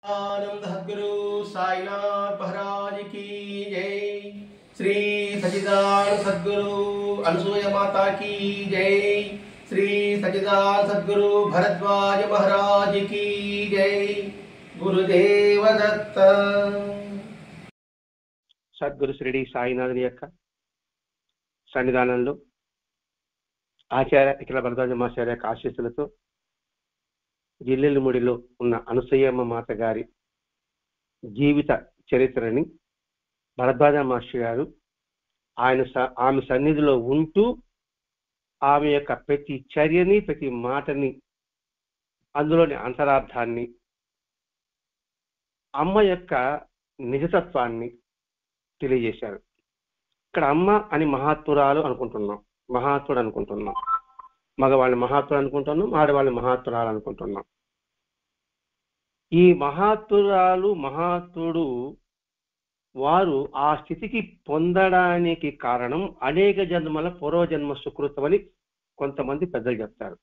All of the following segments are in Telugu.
आनंद सद्गुरु साईनाथ महाराज की जय। श्री सच्चिदानंद सद्गुरु अनसूय माता की जय। श्री सच्चिदानंद सद्गुरु भरद्वाज महाराज की जय। गुरुदेव दत्त। సద్గురు శ్రీడి సాయినాథుని యొక్క సన్నిధానంలో ఆచార్య ఇక్కడ భరద్వాజమాచార్య యొక్క ఆశీస్సులతో జిల్లెలముడిలో ఉన్న అనసూయమ్మ మాత గారి జీవిత చరిత్రని భరద్వాజ మాస్టర్ గారు ఆమె సన్నిధిలో ఉంటూ ఆమె యొక్క ప్రతి చర్యని ప్రతి మాటని అందులోని అంతరార్థాన్ని అమ్మ యొక్క నిజతత్వాన్ని తెలియజేశారు. ఇక్కడ అమ్మ అని మహాత్మురాలు అనుకుంటున్నాం, మహాత్ముడు అనుకుంటున్నాం, మగవాళ్ళని మహాత్ముడు అనుకుంటున్నాం, ఆడవాళ్ళని మహాత్మురాలు అనుకుంటున్నాం. ఈ మహాత్మురాలు మహాత్ముడు వారు ఆ స్థితికి పొందడానికి కారణం అనేక జన్మల పూర్వజన్మ సుకృతమని కొంతమంది పెద్దలు చెప్తారు.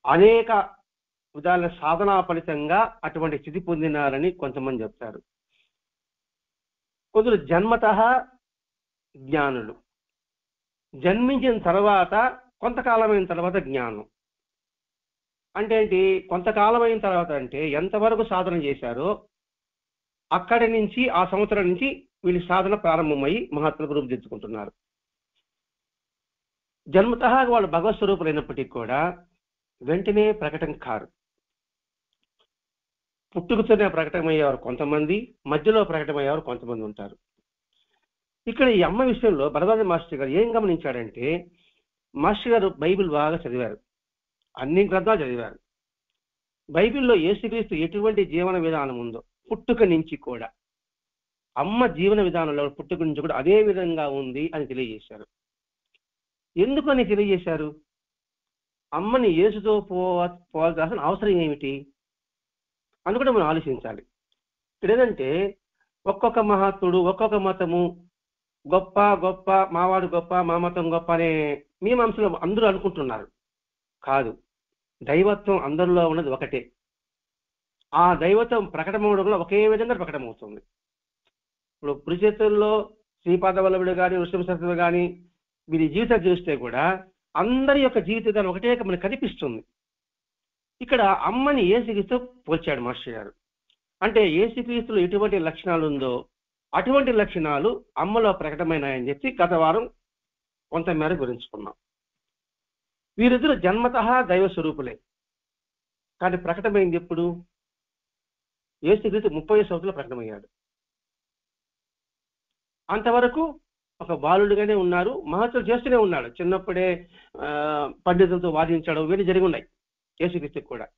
అనేక విధాల సాధనా ఫలితంగా అటువంటి స్థితి పొందినారని కొంతమంది చెప్తారు. కొందరు జన్మతః జ్ఞానులు, జన్మించిన తర్వాత కొంతకాలమైన తర్వాత జ్ఞానం అంటే ఏంటి? కొంతకాలమైన తర్వాత అంటే ఎంతవరకు సాధన చేశారో అక్కడి నుంచి ఆ సంవత్సరం నుంచి వీళ్ళ సాధన ప్రారంభమై మహాత్ములకు రూపుదిద్దుకుంటున్నారు. జన్మతః వాళ్ళు భగవత్ స్వరూపులైనప్పటికీ కూడా వెంటనే ప్రకటన కారు. పుట్టుకతోనే ప్రకటమయ్యేవారు కొంతమంది, మధ్యలో ప్రకటమయ్యేవారు కొంతమంది ఉంటారు. ఇక్కడ ఈ అమ్మ విషయంలో భరద్వాజ మాస్టర్ గారు ఏం గమనించాడంటే, మాస్టర్ గారు బైబిల్ బాగా చదివారు, అన్ని గ్రంథాలు చదివారు. బైబిల్లో యేసుక్రీస్తు ఎటువంటి జీవన విధానం ఉందో పుట్టుక నుంచి కూడా అమ్మ జీవన విధానంలో పుట్టుక నుంచి కూడా అదే విధంగా ఉంది అని తెలియజేశారు. ఎందుకని తెలియజేశారు? అమ్మని యేసుతో పోవాల్సిన అవసరం ఏమిటి అందుకని మనం ఆలోచించాలి. ఇక్కడ ఏంటంటే ఒక్కొక్క మహాత్ముడు ఒక్కొక్క మతము గొప్ప గొప్ప, మావాడు గొప్ప, మా మతం గొప్ప అనే మీమాంసలో అందరూ అనుకుంటున్నారు. కాదు, దైవత్వం అందరిలో ఉన్నది ఒకటే. ఆ దైవత్వం ప్రకటమవడం కూడా ఒకే విధంగా ప్రకటమవుతుంది. ఇప్పుడు పురుషత్తుల్లో శ్రీపాద వల్లభుడు కానీ విష్ణుశాస్త్రులు కానీ వీరి జీవితం చూస్తే కూడా అందరి యొక్క జీవితాలు ఒకటే మనకు కనిపిస్తుంది. ఇక్కడ అమ్మని యేసుక్రీస్తు పోల్చాడు మాస్టర్ గారు. అంటే యేసుక్రీస్తులో ఎటువంటి లక్షణాలు ఉందో అటువంటి లక్షణాలు అమ్మలో ప్రకటమైనాయని చెప్పి గత వారం కొంతమేర గురించుకున్నాం. వీరిద్దరు జన్మతః దైవ స్వరూపులే, కానీ ప్రకటమైంది ఎప్పుడు? యేసుక్రీస్తు 30 సంవత్సరాలు ప్రకటమయ్యాడు. అంతవరకు ఒక బాలుడిగానే ఉన్నారు, మహత్తులు చేస్తూనే ఉన్నాడు. చిన్నప్పుడే పండితులతో వాదించడం ఇవన్నీ జరిగి ఉన్నాయి యేసుక్రీస్తుకి కూడా.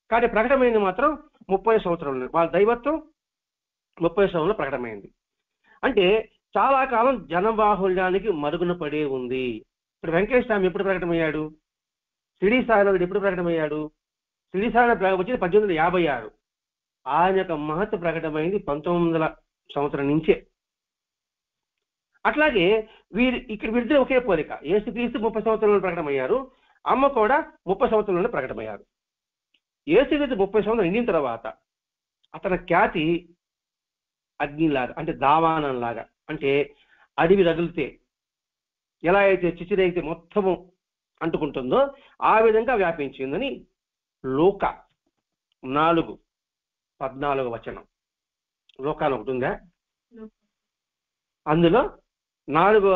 కానీ ప్రకటమైంది మాత్రం 30 సంవత్సరంలో. వాళ్ళ దైవత్వం 30 సంవత్సరంలో ప్రకటమైంది. అంటే చాలా కాలం జనబాహుళ్యానికి మరుగున పడే ఉంది. ఇప్పుడు వెంకటేశ్వర స్వామి ఎప్పుడు ప్రకటమయ్యాడు? షిరిడి సాయినాథుడు ఎప్పుడు ప్రకటమయ్యాడు? షిరిడి సాయినాథుడు వచ్చింది 1856. ఆయన యొక్క మహత్వ ప్రకటమైంది 1900 సంవత్సరం నుంచే. అట్లాగే వీరిద్దరు ఒకే పోలిక. యేసుక్రీస్తు 30 సంవత్సరంలో ప్రకటమయ్యారు, అమ్మ కూడా 30 సంవత్సరంలోనే ప్రకటమయ్యారు. యేసుక్రీస్తు 30 సంవత్సరాలు నిండిన తర్వాత అతని ఖ్యాతి అగ్నిలాగా, అంటే దావానంలాగా, అంటే అడవి రగిలితే ఎలా అయితే చిచిరైతే మొత్తము అంటుకుంటుందో ఆ విధంగా వ్యాపించిందని లూకా 4:14 లోకాలు ఒకటి ఉందా? అందులో 4వ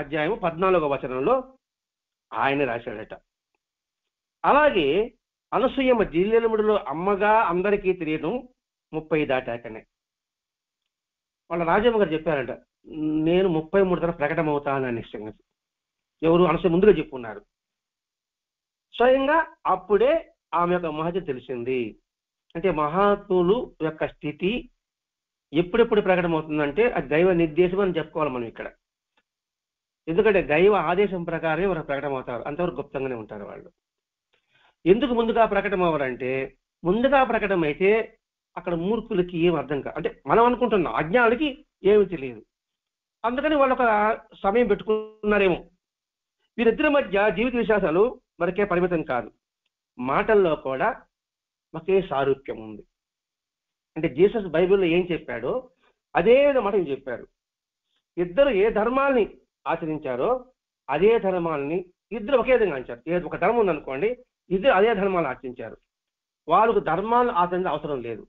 అధ్యాయం 14 ఆయన రాశాడట. అలాగే అనసూయమ్మ జిల్లెలముడిలో అమ్మగా అందరికీ తెలియడం 30 దాటాకనే. వాళ్ళ రాజమ్మ గారు చెప్పారంట, నేను 33 తరం ప్రకటమవుతానని సంగతి. ఎవరు? అనసూయ ముందుగా చెప్పుకున్నారు. స్వయంగా అప్పుడే ఆమె యొక్క మహత్యం తెలిసింది. అంటే మహాత్ములు యొక్క స్థితి ఎప్పుడెప్పుడు ప్రకటమవుతుందంటే అది దైవ నిర్దేశం అని చెప్పుకోవాలి మనం ఇక్కడ. ఎందుకంటే దైవ ఆదేశం ప్రకారమే వారు ప్రకటమవుతారు, అంతవరకు గుప్తంగానే ఉంటారు వాళ్ళు. ఎందుకు ముందుగా ప్రకటన అవ్వాలంటే, ముందుగా ప్రకటమైతే అక్కడ మూర్ఖులకి ఏం అర్థం కాదు. అంటే మనం అనుకుంటున్నాం అజ్ఞానులకి ఏమి తెలియదు, అందుకని వాళ్ళు ఒక సమయం పెట్టుకున్నారేమో. వీరిద్దరి మధ్య జీవిత విశ్వాసాలు మనకే పరిమితం కాదు, మాటల్లో కూడా ఒకే సారూప్యం ఉంది. అంటే జీసస్ బైబిల్లో ఏం చెప్పాడో అదే మాట చెప్పారు. ఇద్దరు ఏ ధర్మాల్ని ఆచరించారో అదే ధర్మాలని ఇద్దరు ఒకే విధంగా ఆచరించారు. ఒక ధర్మం ఉందనుకోండి, ఇద్దరు అదే ధర్మాలు ఆచరించారు. వాళ్ళకు ధర్మాలను ఆచరించే అవసరం లేదు.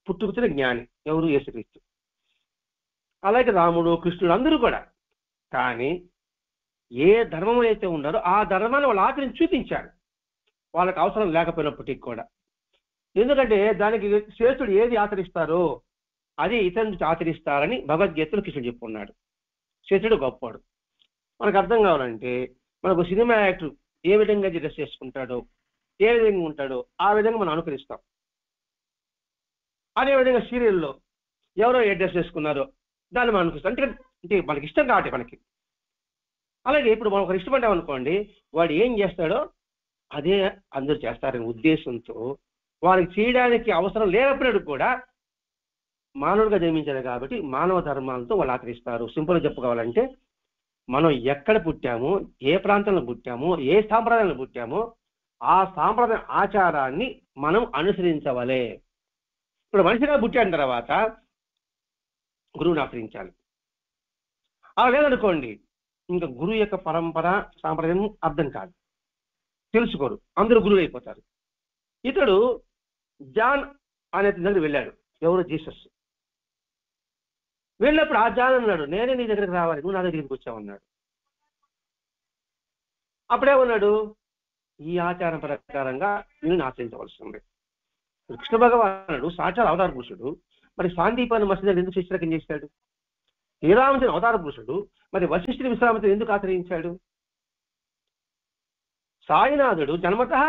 పుట్టుకొచ్చిన జ్ఞాని ఎవరు? యేసుక్రీస్తు. అలాగే రాముడు, కృష్ణుడు అందరూ కూడా. కానీ ఏ ధర్మం అయితే ఉన్నారో ఆ ధర్మాన్ని వాళ్ళు ఆచరించి చూపించారు, వాళ్ళకి అవసరం లేకపోయినప్పటికీ కూడా. ఎందుకంటే దానికి శ్రేష్ఠుడు ఏది ఆచరిస్తారో అది ఇతరుల నుంచి ఆచరిస్తారని భగవద్గీతలో కృష్ణుడు చెప్పుకున్నాడు. శ్రేష్ఠుడు గొప్పవాడు. మనకు అర్థం కావాలంటే మనకు సినిమా యాక్టర్ ఏ విధంగా డ్రెస్ చేసుకుంటాడో, ఏ విధంగా ఉంటాడో ఆ విధంగా మనం అనుకరిస్తాం. అదేవిధంగా సీరియల్లో ఎవరో ఏ డ్రెస్ చేసుకున్నారో దాన్ని మనం అనుకరిస్తాం. అంటే మనకి ఇష్టం కాబట్టి మనకి. అలాగే ఇప్పుడు మనం ఒకరు ఇష్టపడ్డామనుకోండి, వాడు ఏం చేస్తాడో అదే అందరూ చేస్తారనే ఉద్దేశంతో వారికి చేయడానికి అవసరం లేనప్పుడు కూడా మానవుడిగా జన్మించారు కాబట్టి మానవ ధర్మాలతో వాళ్ళు ఆచరిస్తారు. సింపుల్గా చెప్పుకోవాలంటే మనం ఎక్కడ పుట్టామో, ఏ ప్రాంతంలో పుట్టామో, ఏ సాంప్రదాయంలో పుట్టామో ఆ సాంప్రదాయ ఆచారాన్ని మనం అనుసరించవలే. ఇప్పుడు మనిషిగా పుట్టిన తర్వాత గురువుని ఆశ్రయించాలి. అలా లేదనుకోండి, ఇంకా గురువు యొక్క పరంపర సాంప్రదాయం అర్థం కాదు, తెలుసుకోరు, అందరూ గురువు అయిపోతారు. ఇతడు జాన్ అనే దగ్గర వెళ్ళాడు. ఎవరు? జీసస్. వెళ్ళినప్పుడు ఆ జాన్ అన్నాడు, నేనే నీ దగ్గరికి రావాలి, నువ్వు నా దగ్గరికి వచ్చావన్నాడు. అప్పుడేమన్నాడు? ఈ ఆచారం ప్రకారంగా నేను ఆచరించవలసింది. కృష్ణ భగవానుడు సాక్షాత్ అవతార పురుషుడు, మరి సాందీపాన్ని మసీదులు ఎందుకు శిష్యులకం చేశాడు? శ్రీరామచంద్ర అవతార పురుషుడు, మరి వశిష్ఠుని విశ్రామతిని ఎందుకు ఆచరించాడు? సాయినాథుడు జన్మతః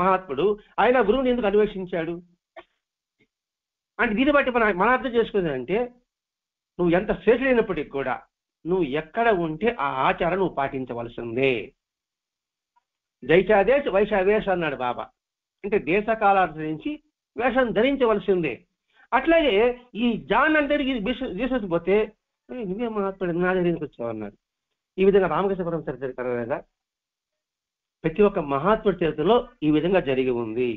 మహాత్ముడు, ఆయన గురువుని ఎందుకు అన్వేషించాడు? అంటే దీన్ని బట్టి మన అర్థం చేసుకుందంటే నువ్వు ఎంత శ్రేష్ఠుడైనప్పటికీ కూడా నువ్వు ఎక్కడ ఉంటే ఆ ఆచారం నువ్వు పాటించవలసిందే. జైచాదేశ్ వైశావేశ అన్నాడు బాబా. అంటే దేశకాలానుసరించి వేషం ధరించవలసిందే. అట్లాగే ఈ జాన్ అంటే జీసస్ పోతే నువ్వే మహాత్ముడు, నా దగ్గరికి వచ్చావన్నాడు. ఈ విధంగా రామకృష్ణపురం చరిత్ర ప్రతి ఒక్క మహాత్ముడి చరిత్రలో ఈ విధంగా జరిగి ఉంది.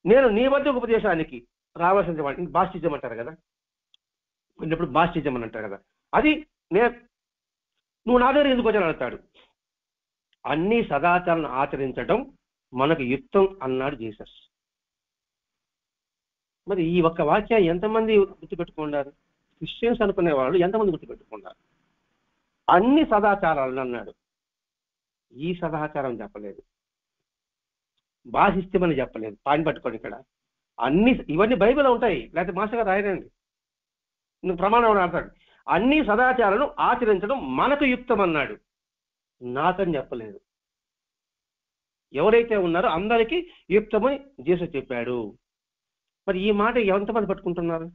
నేను నీ వద్ద ఉపదేశానికి రావాల్సిన బాస్టిజం అంటారు కదా, కొన్నిప్పుడు బాస్టిజం అని అంటారు కదా, అది నువ్వు నా దగ్గర ఎందుకు వచ్చాను అడతాడు. అన్ని సదాచారాలను ఆచరించడం మనకు యుక్తం అన్నాడు జీసస్. మరి ఈ ఒక్క వాక్యాన్ని ఎంతమంది గుర్తుపెట్టుకున్నారు? క్రిస్టియన్స్ అనుకునే వాళ్ళు ఎంతమంది గుర్తుపెట్టుకున్నారు? అన్ని సదాచారాలను అన్నాడు. ఈ సదాచారం చెప్పలేదు, భాషిస్తమని చెప్పలేదు. పాయింట్ పట్టుకోండి ఇక్కడ. ఇవన్నీ బైబిల్ ఉంటాయి, లేకపోతే మాస్టర్ గారు రాయరండి, నువ్వు ప్రమాణం అంటాడు. అన్ని సదాచారాలను ఆచరించడం మనకు యుక్తం అన్నాడు, నాకని చెప్పలేదు. ఎవరైతే ఉన్నారో అందరికీ యుక్తమని జీసస్ చెప్పాడు. మరి ఈ మాట ఎంతమంది పట్టుకుంటున్నారు?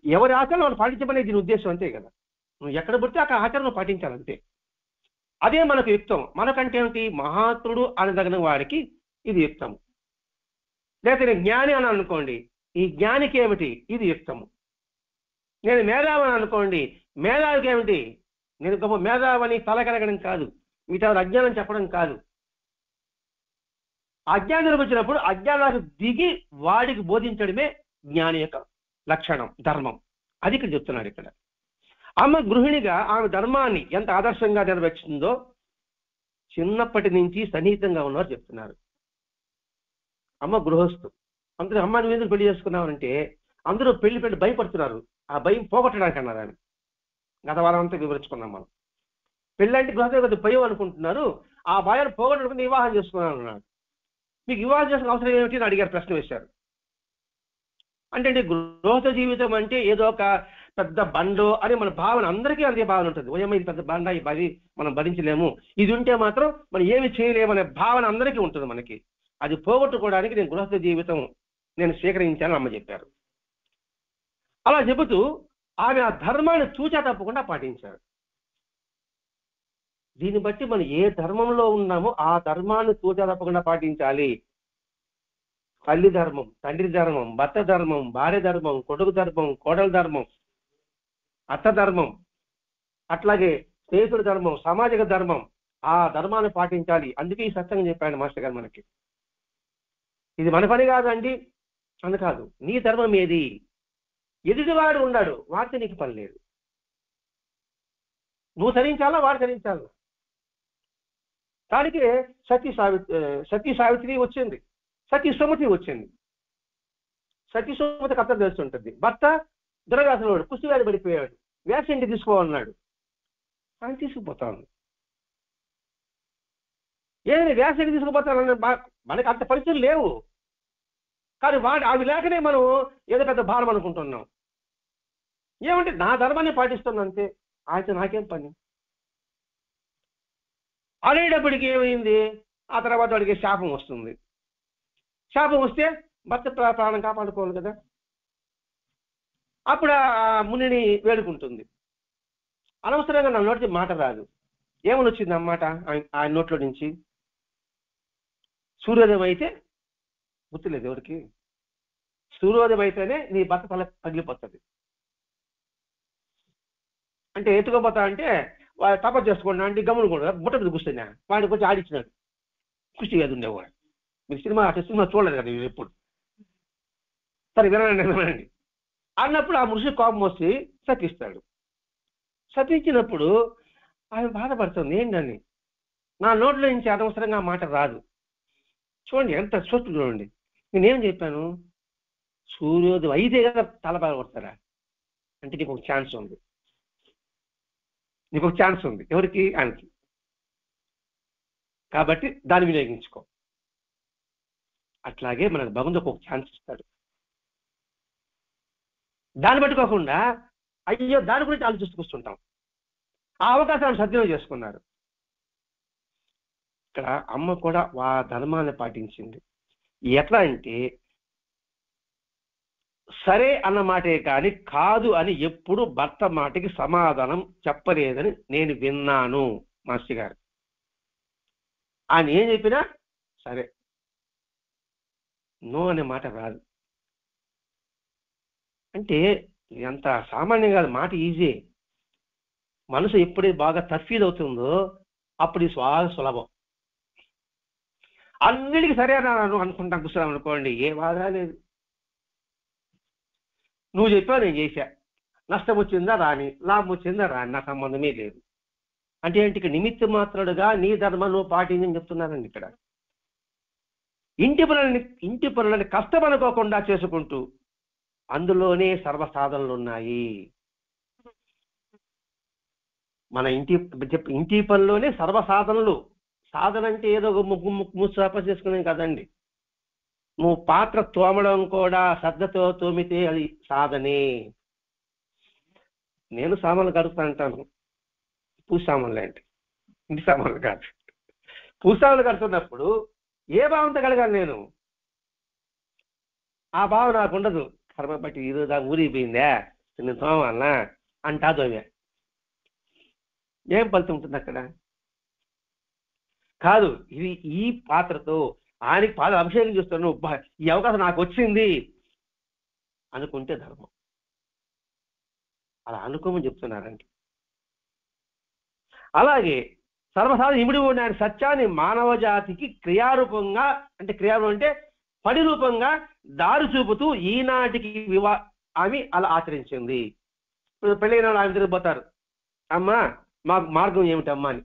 ఎవరి ఆచరణ వాళ్ళు పాటించమనే దీని ఉద్దేశం, అంతే కదా. నువ్వు ఎక్కడ పుడితే అక్కడ ఆచరణ పాటించాలంతే, అదే మనకు యుక్తం. మనకంటే ఏమిటి? మహాత్ముడు అనదగిన వారికి ఇది యుక్తము. లేకపోతే నేను జ్ఞాని అని అనుకోండి, ఈ జ్ఞానికి ఏమిటి? ఇది యుక్తము. నేను మేధావని అనుకోండి, మేధావికి ఏమిటి? నేను గొప్ప మేధావని తలకరగడం కాదు, మిగతా అజ్ఞానం చెప్పడం కాదు. అజ్ఞానం వచ్చినప్పుడు అజ్ఞానానికి దిగి వాడికి బోధించడమే జ్ఞాని యొక్క లక్షణం, ధర్మం. అది ఇక్కడ చెప్తున్నాడు. ఇక్కడ ఆమె గృహిణిగా ఆమె ధర్మాన్ని ఎంత ఆదర్శంగా నెరవేర్చిందో చిన్నప్పటి నుంచి సన్నిహితంగా ఉన్నవారు చెప్తున్నారు. అమ్మ గృహస్థు, అందరూ అమ్మ నువ్వు ఎందుకు పెళ్లి చేసుకున్నావంటే అందరూ పెళ్లి భయపడుతున్నారు. ఆ భయం పోగొట్టడానికి అన్నారు ఆమె. గత వారం అంతా వివరించుకున్నాం మనం. పెళ్ళంటే గృహస్థ భయం అనుకుంటున్నారు, ఆ భయాన్ని పోగొట్టడానికి వివాహం చేసుకున్నాను అన్నాడు. మీకు వివాహం చేసుకునే అవసరం ఏమిటి అని అడిగారు, ప్రశ్న వేశారు. అంటే గృహస్థ జీవితం అంటే ఏదో ఒక పెద్ద బండో అని మన భావన, అందరికీ అదే భావన ఉంటుంది. ఓయమ్మ ఇది పెద్ద బండ, ఈ బది మనం భరించలేము, ఇది ఉంటే మాత్రం మనం ఏమి చేయలేము అనే భావన అందరికీ ఉంటుంది మనకి. అది పోగొట్టుకోవడానికి నేను గృహస్థ జీవితం నేను స్వీకరించానని అమ్మ చెప్పారు. అలా చెబుతూ ఆమె ఆ ధర్మాన్ని తూచా తప్పకుండా పాటించారు. దీన్ని బట్టి మనం ఏ ధర్మంలో ఉన్నామో ఆ ధర్మాన్ని తూచా తప్పకుండా పాటించాలి. తల్లి ధర్మం, తండ్రి ధర్మం, భర్త ధర్మం, భార్య ధర్మం, కొడుకు ధర్మం, కోడల ధర్మం, అత్త ధర్మం, అట్లాగే స్నేహితుడి ధర్మం, సామాజిక ధర్మం, ఆ ధర్మాన్ని పాటించాలి. అందుకే ఈ సత్యంగా చెప్పాడు మాస్టర్ గారు మనకి. ఇది మన పని కాదండి అని కాదు. నీ ధర్మం ఏది? ఎదుటివాడు ఉన్నాడు, వాడితే నీకు పని లేదు. నువ్వు సరించాలా, వాడు సరించాలా. దానికి సతీ సావిత్రి వచ్చింది, సతీ సుమతి వచ్చింది. సతీ సుమతికి అర్థం తెలుస్తుంటుంది. భర్త దురవ్యాసనుడు, కుస్తీగాడి పడిపోయాడు, వ్యాస ఇంటికి తీసుకోవాలన్నాడు. ఆయన తీసుకుపోతాను. ఏదైనా వ్యాస ఇంటికి తీసుకుపోతానని మనకి అంత పరిస్థితులు లేవు. కానీ అవి లేకనే మనం ఏదో పెద్ద భారం అనుకుంటున్నాం. ఏమంటే నా ధర్మాన్ని పాటిస్తున్నాను అంతే, ఆయన నాకేం పని. అనేటప్పటికి ఏమైంది, ఆ తర్వాత వాడికి శాపం వస్తుంది. శాపం వస్తే భర్త ప్రాణం కాపాడుకోవాలి కదా. అప్పుడు ఆ మునిని వేడుకుంటుంది. అనవసరంగా నా నోటి మాట రాదు. ఏమని వచ్చింది అన్నమాట ఆయన నోట్లో నుంచి? సూర్యోదయం అయితే గుర్తులేదు ఎవరికి. సూర్యోదయం అయితేనే నీ భర్త తల పగిలిపోతుంది. అంటే ఎత్తుకోపోతా అంటే వాడు తపస్సు చేసుకున్నా అంటే గమనం కూడా బుట్ట మీద కూర్చున్నా వాడికి వచ్చి ఆడించినాడు. కుస్తీ అది ఉండేవాడు. మీరు సినిమా చూడలేదు కదా మీరు ఎప్పుడు. సరే వినండి అన్నప్పుడు ఆ మనిషి కోపం వచ్చి శపిస్తాడు. శపించినప్పుడు ఆమె బాధపడుతుంది. ఏంటని నా నోట్లో నుంచి అనవసరంగా మాట రాదు. చూడండి ఎంత స్వచ్ఛ చూడండి. నేనేం చెప్పాను, సూర్యోదయం అయితే కదా తల బాధపడతారా అంటే నీకు ఒక ఛాన్స్ ఉంది, నీకు ఒక ఛాన్స్ ఉంది. ఎవరికి? ఆయనకి. కాబట్టి దాన్ని వినియోగించుకో. అట్లాగే మనకు భగవంతుడు ఒక ఛాన్స్ ఇస్తాడు. దాన్ని పట్టుకోకుండా అయ్యో దాని గురించి ఆలోచిస్తూ కూర్చుంటాం. ఆ అవకాశాన్ని సద్వినియోగం చేసుకున్నారు. ఇక్కడ అమ్మ కూడా ఆ ధర్మాన్ని పాటించింది. ఎట్లా అంటే సరే అన్న మాటే కానీ కాదు అని ఎప్పుడు భర్త మాటకి సమాధానం చెప్పలేదని నేను విన్నాను మాస్టర్ గారు. ఆయన ఏం చెప్పినా సరే, నో అనే మాట రాదు. అంటే ఎంత సామాన్యం కాదు, మాట ఈజీ. మనసు ఎప్పుడైతే బాగా తర్ఫీదు అవుతుందో అప్పుడు ఈ సులభం. అన్నిటికీ సరే అని అనుకుంటాం కూర్చున్నాం అనుకోండి, ఏ బాధ లేదు. నువ్వు చెప్పావు, నేను చేశా, నష్టం వచ్చిందా రాని, లాభం వచ్చిందా రాని, నా సంబంధమే లేదు. అంటే ఏంటి? ఇక్కడ నిమిత్త మాత్రుడుగా నీ ధర్మం నువ్వు పాటించని చెప్తున్నానండి. ఇక్కడ ఇంటి పనులని కష్టం అనుకోకుండా చేసుకుంటూ అందులోనే సర్వసాధనలు ఉన్నాయి. మన ఇంటి పనిలోనే సర్వసాధనలు. సాధన అంటే ఏదో ముక్కు తపస్సు చేసుకునే కదండి. నువ్వు పాత్ర తోమడం కూడా శ్రద్ధతో తోమితే అది సాధనే. నేను సామాన్లు కడుపుతా అంటాను, పూజ సామాన్లు అంటే ఇంటి సామాన్లు కాదు. పూజ సామాన్లు కడుతున్నప్పుడు ఏ భావంతో కడగాలి నేను? ఆ భావం నాకు ఉండదు. కర్మ బట్టి ఈరోజు దాకా ఊరిపోయిందా, నేను తోమాలనా అంటా తోమే. ఏం ఫలితం ఉంటుంది అక్కడ? కాదు, ఇది ఈ పాత్రతో ఆయనకి పాద అభిషేకం చేస్తాను, ఈ అవకాశం నాకు వచ్చింది అనుకుంటే ధర్మం. అలా అనుకోమని చెప్తున్నారండి. అలాగే సర్వసాధారణ ఇమిడి ఉన్న ఆయన సత్యాన్ని మానవ జాతికి క్రియారూపంగా, అంటే క్రియారూపం అంటే పని రూపంగా దారి చూపుతూ ఈనాటికి ఆమె అలా ఆచరించింది. ఇప్పుడు పెళ్ళైన వాళ్ళు ఆమె తిరిగిపోతారు, అమ్మా మాకు మార్గం ఏమిటమ్మా అని.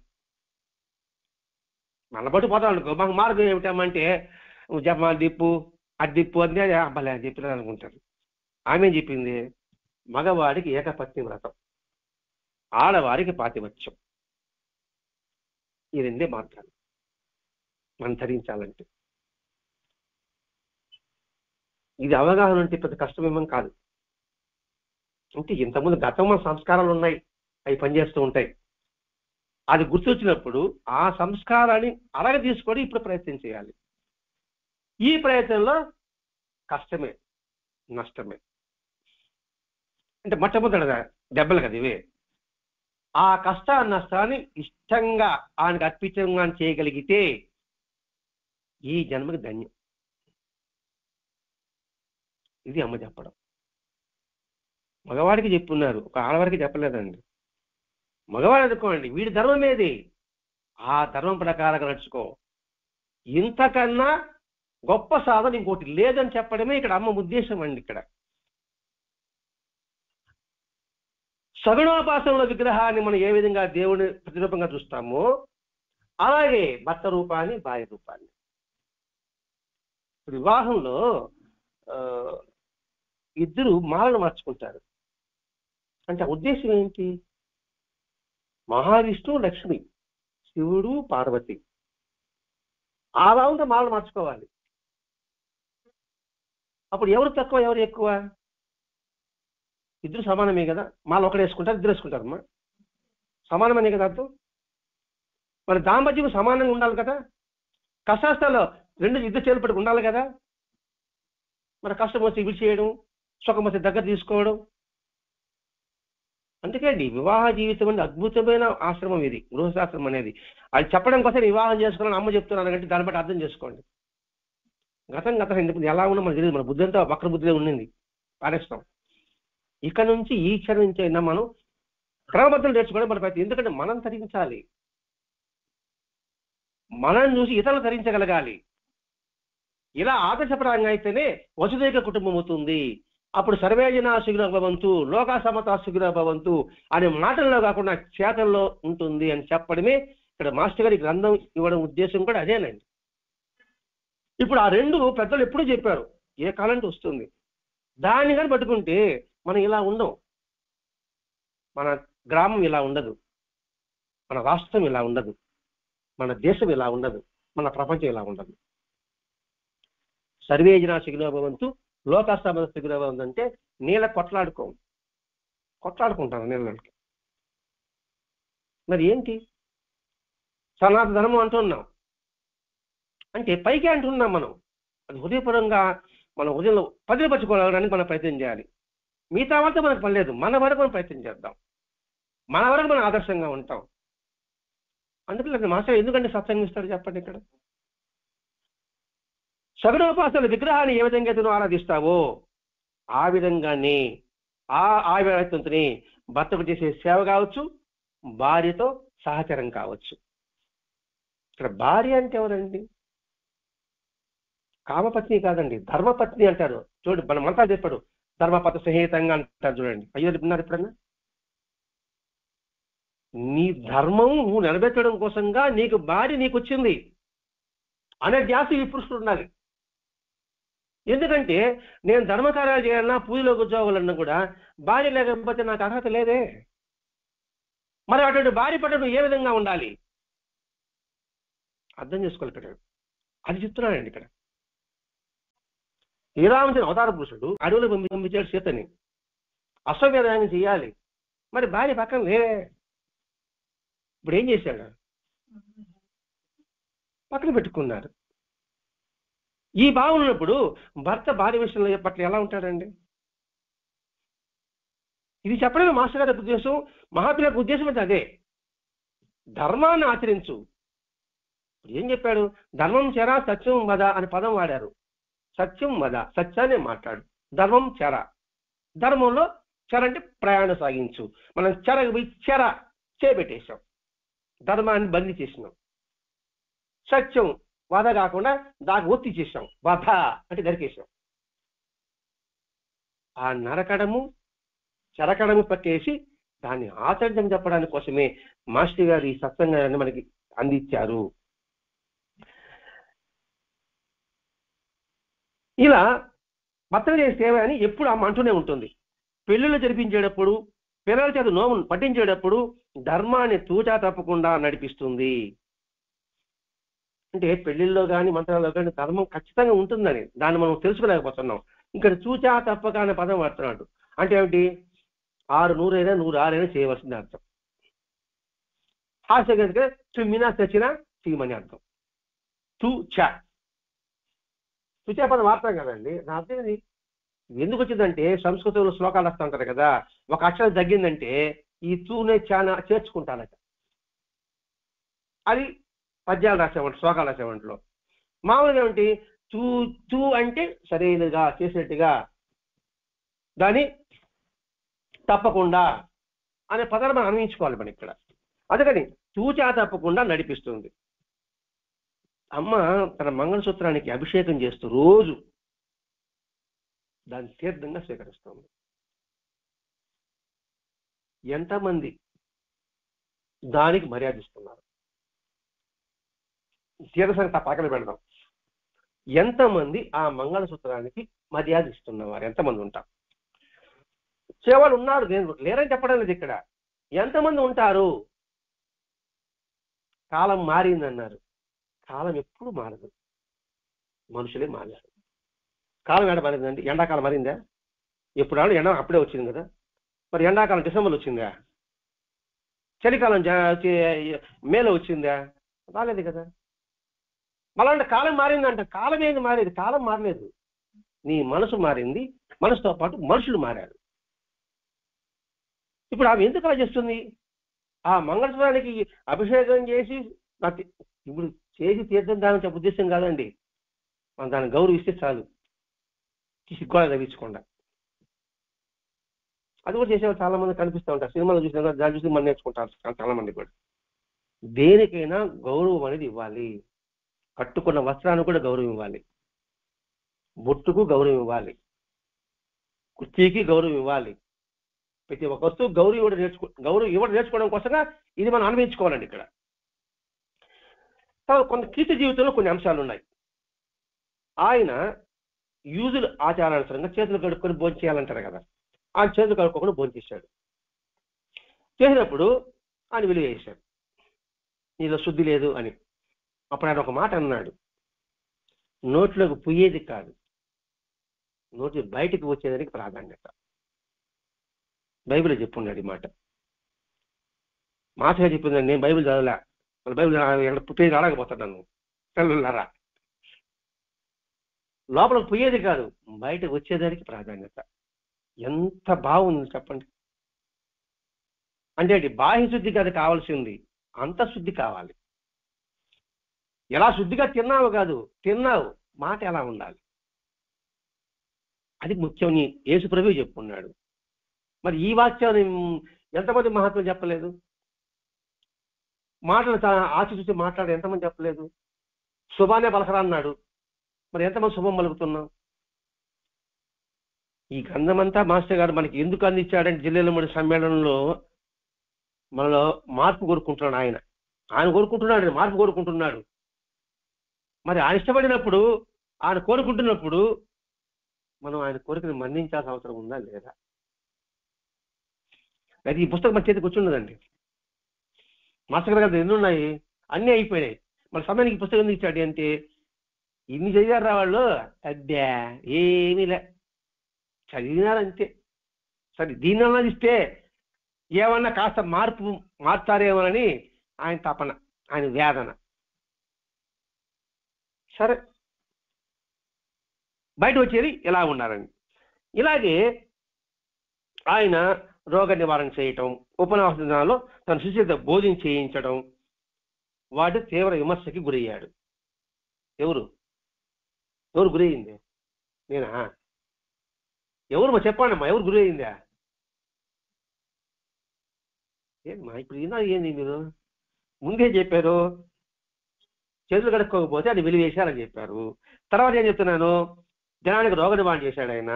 మన బట్టి పోతాం అనుకో, మాకు మార్గం ఏమిటమ్మా అంటే జపమాల దిప్పు అడ్డిప్పు అని అబ్బాలే అని చెప్పినారు అనుకుంటారు. ఆమె చెప్పింది మగవాడికి ఏకపత్ని వ్రతం, ఆడవారికి పాతివత్యం. ఈ రెండే మార్గాలు మనం ధరించాలంటే. ఇది అవగాహన ఉంటే పెద్ద కష్టమేమం కాదు. అంటే ఇంతకుముందు గతంలో సంస్కారాలు ఉన్నాయి, అవి పనిచేస్తూ ఉంటాయి. అది గుర్తొచ్చినప్పుడు ఆ సంస్కారాన్ని అలగ తీసుకొని ఇప్పుడు ప్రయత్నం చేయాలి. ఈ ప్రయత్నంలో కష్టమే, నష్టమే. అంటే మొట్టమొదటిగా దెబ్బలు కదా ఇవే. ఆ కష్ట నష్టాన్ని ఇష్టంగా ఆయనకు అర్పించంగా చేయగలిగితే ఈ జన్మకి ధన్యం. ఇది అమ్మ చెప్పడం. మగవాడికి చెప్పున్నారు, ఒక ఆడవాడికి చెప్పలేదండి. మగవాడు అనుకోండి, వీడి ధర్మం ఏది, ఆ ధర్మం ప్రకారంగా నడుచుకో. ఇంతకన్నా గొప్ప సాధన ఇంకోటి లేదని చెప్పడమే ఇక్కడ అమ్మ ఉద్దేశం అండి. ఇక్కడ సగుణోపాసనలో విగ్రహాన్ని మనం ఏ విధంగా దేవుని ప్రతిరూపంగా చూస్తామో అలాగే భర్త రూపాన్ని, భార్య రూపాన్ని. వివాహంలో ఇద్దరు మాలను మార్చుకుంటారు. అంటే ఉద్దేశం ఏంటి? మహావిష్ణువు లక్ష్మి, శివుడు పార్వతి, అలా ఉంటే మాలను మార్చుకోవాలి. అప్పుడు ఎవరు తక్కువ ఎవరు ఎక్కువ? ఇద్దరు సమానమే కదా. మాల ఒకటి వేసుకుంటారు, ఇద్దరు వేసుకుంటారమ్మా, సమానమనే కదా అర్థం. మరి దాంపత్యం సమానంగా ఉండాలి కదా. కష్టాల్లో ఇద్దరు చేతులు పట్టుకు ఉండాలి కదా. మన కష్టం వస్తే ఇవి చేయడం, సుఖం వస్తే దగ్గర తీసుకోవడం. అందుకే అండి వివాహ జీవితం అనేది అద్భుతమైన ఆశ్రమం. ఇది గృహశాస్త్రం అనేది. అది చెప్పడం కోసం వివాహం చేసుకోవాలని అమ్మ చెప్తున్నాను అంటే దాన్ని బట్టి అర్థం చేసుకోండి. గతం ఎందుకు ఎలా ఉన్నా మనకు తెలియదు. మన బుద్ధి అంతా వక్ర బుద్ధిలో ఉండింది, పారేస్తాం. ఇక్కడ నుంచి ఈ క్షణం నుంచి అయినా మనం క్రమబద్ధం నేర్చుకోవడం మన ప్రయత్నం. ఎందుకంటే మనం తరించాలి, మనం చూసి ఇతరులు తరించగలగాలి. ఇలా ఆదర్శపరంగా అయితేనే వసుదైక కుటుంబం అవుతుంది. అప్పుడు సర్వేజన సుఖినో భవంతు, లోకా సమతా సుఖినో భవంతు అనే మాటల్లో కాకుండా చేతల్లో ఉంటుంది అని చెప్పడమే ఇక్కడ మాస్టర్ గారి గ్రంథం ఇవ్వడం ఉద్దేశం కూడా అదేనండి. ఇప్పుడు ఆ రెండు పెద్దలు ఎప్పుడూ చెప్పారు, ఏ కాలంటే వస్తుంది. దాన్ని కానీ పట్టుకుంటే మనం ఇలా ఉండం. మన గ్రామం ఇలా ఉండదు, మన రాష్ట్రం ఇలా ఉండదు, మన దేశం ఇలా ఉండదు, మన ప్రపంచం ఇలా ఉండదు. సర్వేజన సుఖినో భవంతు, లోకా సమతా సుఖినో భవంతు అంటే నీళ్ళ కొట్లాడుకుంటాను నీళ్ళకి. మరి ఏంటి సనాతన ధర్మం అంటున్నాం అంటే పైకి అంటున్నాం మనం. అది హృదయపూర్వంగా మన హృదయంలో పదిలపరచుకోవడానికి మనం ప్రయత్నం చేయాలి. మిగతా వాళ్ళతో మనకు పని లేదు, మన వరకు మనం ప్రయత్నం చేద్దాం, మన వరకు మనం ఆదర్శంగా ఉంటాం. అందుకని మాస్టర్ ఎందుకంటే సత్సంగం ఇస్తాడు చెప్పండి. ఇక్కడ సగుణోపాసన విగ్రహాన్ని ఏ విధంగా అయితే ఆరాధిస్తావో ఆ విధంగానే ఆ వ్యక్తిని భర్తకు చేసే సేవ కావచ్చు, భార్యతో సహచరం కావచ్చు. ఇక్కడ భార్య అంటే ఎవరండి? కామపత్ని కాదండి, ధర్మపత్ని అంటారు. చూడండి మన మంత్రాలు చెప్పాడు, ధర్మపత్ర సహితంగా అంటారు. చూడండి అయ్యో విన్నారు ఎప్పుడన్నా? నీ ధర్మం నువ్వు నిలబెట్టడం కోసంగా నీకు భార్య నీకు వచ్చింది అనే ధ్యాస ఈ పురుషుడు ఉండాలి. ఎందుకంటే నేను ధర్మకార్యాలు చేయాలన్నా, పూజలో కూర్చోవాలన్నా కూడా భార్య లేకపోతే నాకు అర్హత లేదే. మరి అటువంటి భార్య పట్ల నువ్వు ఏ విధంగా ఉండాలి అర్థం చేసుకోవాలి పెట్టాడు. అది చెప్తున్నాడండి ఇక్కడ. శ్రీరామచంద్ర అవతార పురుషుడు అడవులు పంపించాడు సీతని, అశ్వమేధాన్ని చేయాలి. మరి భార్య పక్కన లేదే. ఇప్పుడు ఏం చేశాడు? పక్కన పెట్టుకున్నారు. ఈ భావం ఉన్నప్పుడు భర్త భార్య విషయంలో పట్ల ఎలా ఉంటాడండి? ఇది చెప్పడమే మాస్టర్ గారి ఉద్దేశం, మహాపిల్లకి ఉద్దేశం అంటే అదే. ధర్మాన్ని ఆచరించు. ఏం చెప్పాడు? ధర్మం చెర సత్యం వద అనే పదం వాడారు. సత్యం వద, సత్యాన్ని మాట్లాడు, ధర్మం చెర. ధర్మంలో చెర అంటే ప్రయాణం సాగించు. మనం చెర చేపెట్టేశాం, ధర్మాన్ని బందీ చేసినాం. సత్యం వధ కాకుండా దాకా ఒత్తి చేసాం, వధ అంటే నరికేసాం. ఆ నరకడము చెరకడము పట్టేసి దాన్ని ఆచరించడం చెప్పడానికి కోసమే మాస్టర్ గారు ఈ సత్సంగాన్ని మనకి అందించారు. ఇలా భర్త చేసే సేవ అని ఎప్పుడు అమ్మ అంటూనే ఉంటుంది. పెళ్ళిళ్ళు జరిపించేటప్పుడు, పిల్లల చేత నోమును పట్టించేటప్పుడు ధర్మాన్ని తూచా తప్పకుండా నడిపిస్తుంది. అంటే పెళ్లిల్లో కానీ మంత్రాల్లో కానీ ధర్మం ఖచ్చితంగా ఉంటుందని దాన్ని మనం తెలుసుకోలేకపోతున్నాం. ఇక్కడ చూచా తప్పక అనే పదం వాడుతున్నాడు. అంటే ఏమిటి? 6 100 106 చేయవలసింది అర్థం. హాస్యంగా చుమ్మినా చచ్చినా చేయమని అర్థం. చూచా పదం వాడతాం కదండి. నా అర్థం ఇది ఎందుకు వచ్చిందంటే సంస్కృతంలో శ్లోకాలు వస్తూ ఉంటారు కదా, ఒక అక్షరం తగ్గిందంటే ఈ తూనే చాలా చేర్చుకుంటానట. అది పద్యాలు రాసేవాళ్ళు, శ్లోకాలు రాసేవాంట్లో. మామూలుగా ఏమిటి? తూ అంటే సరైనదిగా చేసినట్టుగా, దాన్ని తప్పకుండా అనే పదాలు మనం అన్వయించుకోవాలి మనం ఇక్కడ. అందుకని తూచా తప్పకుండా నడిపిస్తుంది. అమ్మ తన మంగళసూత్రానికి అభిషేకం చేస్తూ రోజు దాన్ని తీర్థంగా స్వీకరిస్తుంది. ఎంతమంది దానికి మర్యాదిస్తున్నారు? తీర్థ సంగతి పక్కన పెడదాం. ఎంతమంది ఆ మంగళసూత్రానికి మర్యాద ఇస్తున్నవారు ఎంతమంది ఉంటారు? సేవలు ఉన్నారు, నేను లేరని చెప్పడం లేదు. ఇక్కడ ఎంతమంది ఉంటారు? కాలం మారిందన్నారు. కాలం ఎప్పుడు మారదు, మనుషులే మారారు. కాలం ఏడ మారిందండి? ఎండాకాలం మారిందా? ఎప్పుడు ఎండ అప్పుడే వచ్చింది కదా. మరి ఎండాకాలం డిసెంబర్లో వచ్చిందా? చలికాలం మేలో వచ్చిందా? రాలేదు కదా. మళ్ళీ కాలం మారిందంట. కాలం ఏంది మారేది? కాలం మారలేదు, నీ మనసు మారింది, మనసుతో పాటు మనుషులు మారారు. ఇప్పుడు ఆమె ఎందుకు అలా చేస్తుంది? ఆ మంగళసూత్రానికి అభిషేకం చేసి ఇప్పుడు చేసి తీర్థం దాని చెప్పే ఉద్దేశం కాదండి. మనం దాన్ని గౌరవిస్తే చాలు, సిగ్గుగా తగ్గించకుండా. అది కూడా చేసేవాళ్ళు చాలా మంది కనిపిస్తూ ఉంటారు. సినిమాలో చూసిన దాన్ని చూసి మనం నేర్చుకుంటారు చాలా మంది కూడా. దేనికైనా గౌరవం అనేది ఇవ్వాలి. కట్టుకున్న వస్త్రానికి కూడా గౌరవం ఇవ్వాలి, బొట్టుకు గౌరవం ఇవ్వాలి, కుర్చీకి గౌరవం ఇవ్వాలి. ప్రతి ఒక్క వస్తువు గౌరవం ఇవ్వడం నేర్చుకోవడం కోసంగా ఇది మనం అనుభవించుకోవాలండి. ఇక్కడ కొంత కీర్తి జీవితంలో కొన్ని అంశాలు ఉన్నాయి. ఆయన యూజులు ఆచారానుసరంగా చేతులు కడుక్కొని భోజనం చేయాలంటారు కదా. ఆయన చేతులు కడుక్కోకుండా భోజనం చేశాడు. చేసినప్పుడు ఆయన విలువ చేశాడు, నీలో శుద్ధి లేదు అని. అప్పుడు ఆయన ఒక మాట అన్నాడు, నోట్లోకి పోయేది కాదు, నోటి బయటికి వచ్చేదానికి ప్రాధాన్యత. బైబిల్ చెప్పున్నాడు ఈ మాట. మాటగా చెప్పిందండి, నేను బైబిల్ చదవలే. బైబిల్ పుట్టేది అడగపోతాను నన్ను తెల్లున్నారా. లోపలికి పోయేది కాదు, బయటకు వచ్చేదానికి ప్రాధాన్యత. ఎంత బాగుంది చెప్పండి. అంటే బాహ్య శుద్ధి కాదు కావాల్సింది, అంతఃశుద్ధి కావాలి. ఎలా శుద్ధిగా తిన్నావు కాదు, తిన్నావు మాట ఎలా ఉండాలి, అది ముఖ్యం. యేసు ప్రభువు చెప్పుకున్నాడు. మరి ఈ వాక్యాన్ని ఎంతమంది మహాత్ములు చెప్పలేదు? మాటలు ఆచితూచి మాట్లాడు ఎంతమంది చెప్పలేదు? శుభానే పలకరా అన్నాడు, మరి ఎంతమంది శుభం పలుకుతున్నాం? ఈ గ్రంథమంతా మాస్టర్ గారు మనకి ఎందుకు అందించాడంటే, జిల్లాల సమ్మేళనంలో మనలో మార్పు కోరుకుంటున్నాడు. ఆయన కోరుకుంటున్నాడు, మార్పు కోరుకుంటున్నాడు. మరి ఆయన ఇష్టపడినప్పుడు, ఆయన కోరుకుంటున్నప్పుడు మనం ఆయన కోరికను మన్నించాల్సిన అవసరం ఉందా లేదా? అయితే ఈ పుస్తకం మన చేతికి వచ్చి ఉన్నదండి. మాస్టర్ గారు ఎన్ని ఉన్నాయి, అన్నీ అయిపోయినాయి. మన సమయానికి ఈ పుస్తకం ఎందుకు ఇచ్చాడు అంటే, ఇన్ని చదివారా వాళ్ళు? అద్దా ఏమీ లే, చదివినారంతే. సరే దీనివల్ల ఇస్తే ఏమన్నా కాస్త మార్చారేమోనని ఆయన తపన, ఆయన వేదన. సరే బయట వచ్చేది ఎలా ఉన్నారని. ఇలాగే ఆయన రోగ నివారణ చేయటం, ఉపన్యాస దినాల్లో తన శిష్యులతో బోధన చేయించడం, వాటి తీవ్ర విమర్శకి గురయ్యాడు. ఎవరు గురయ్యింది? నేనా? ఎవరు చెప్పండి అమ్మా, ఎవరు గురయ్యిందా? ఏమా ఇప్పుడు ఈనా ఏంది? మీరు ముందే చెప్పారు చేతులు కడుక్కోకపోతే అది వెలివేశారని చెప్పారు. తర్వాత ఏం చెప్తున్నాను, జనానికి రోగ నివారణ చేశాడు ఆయన.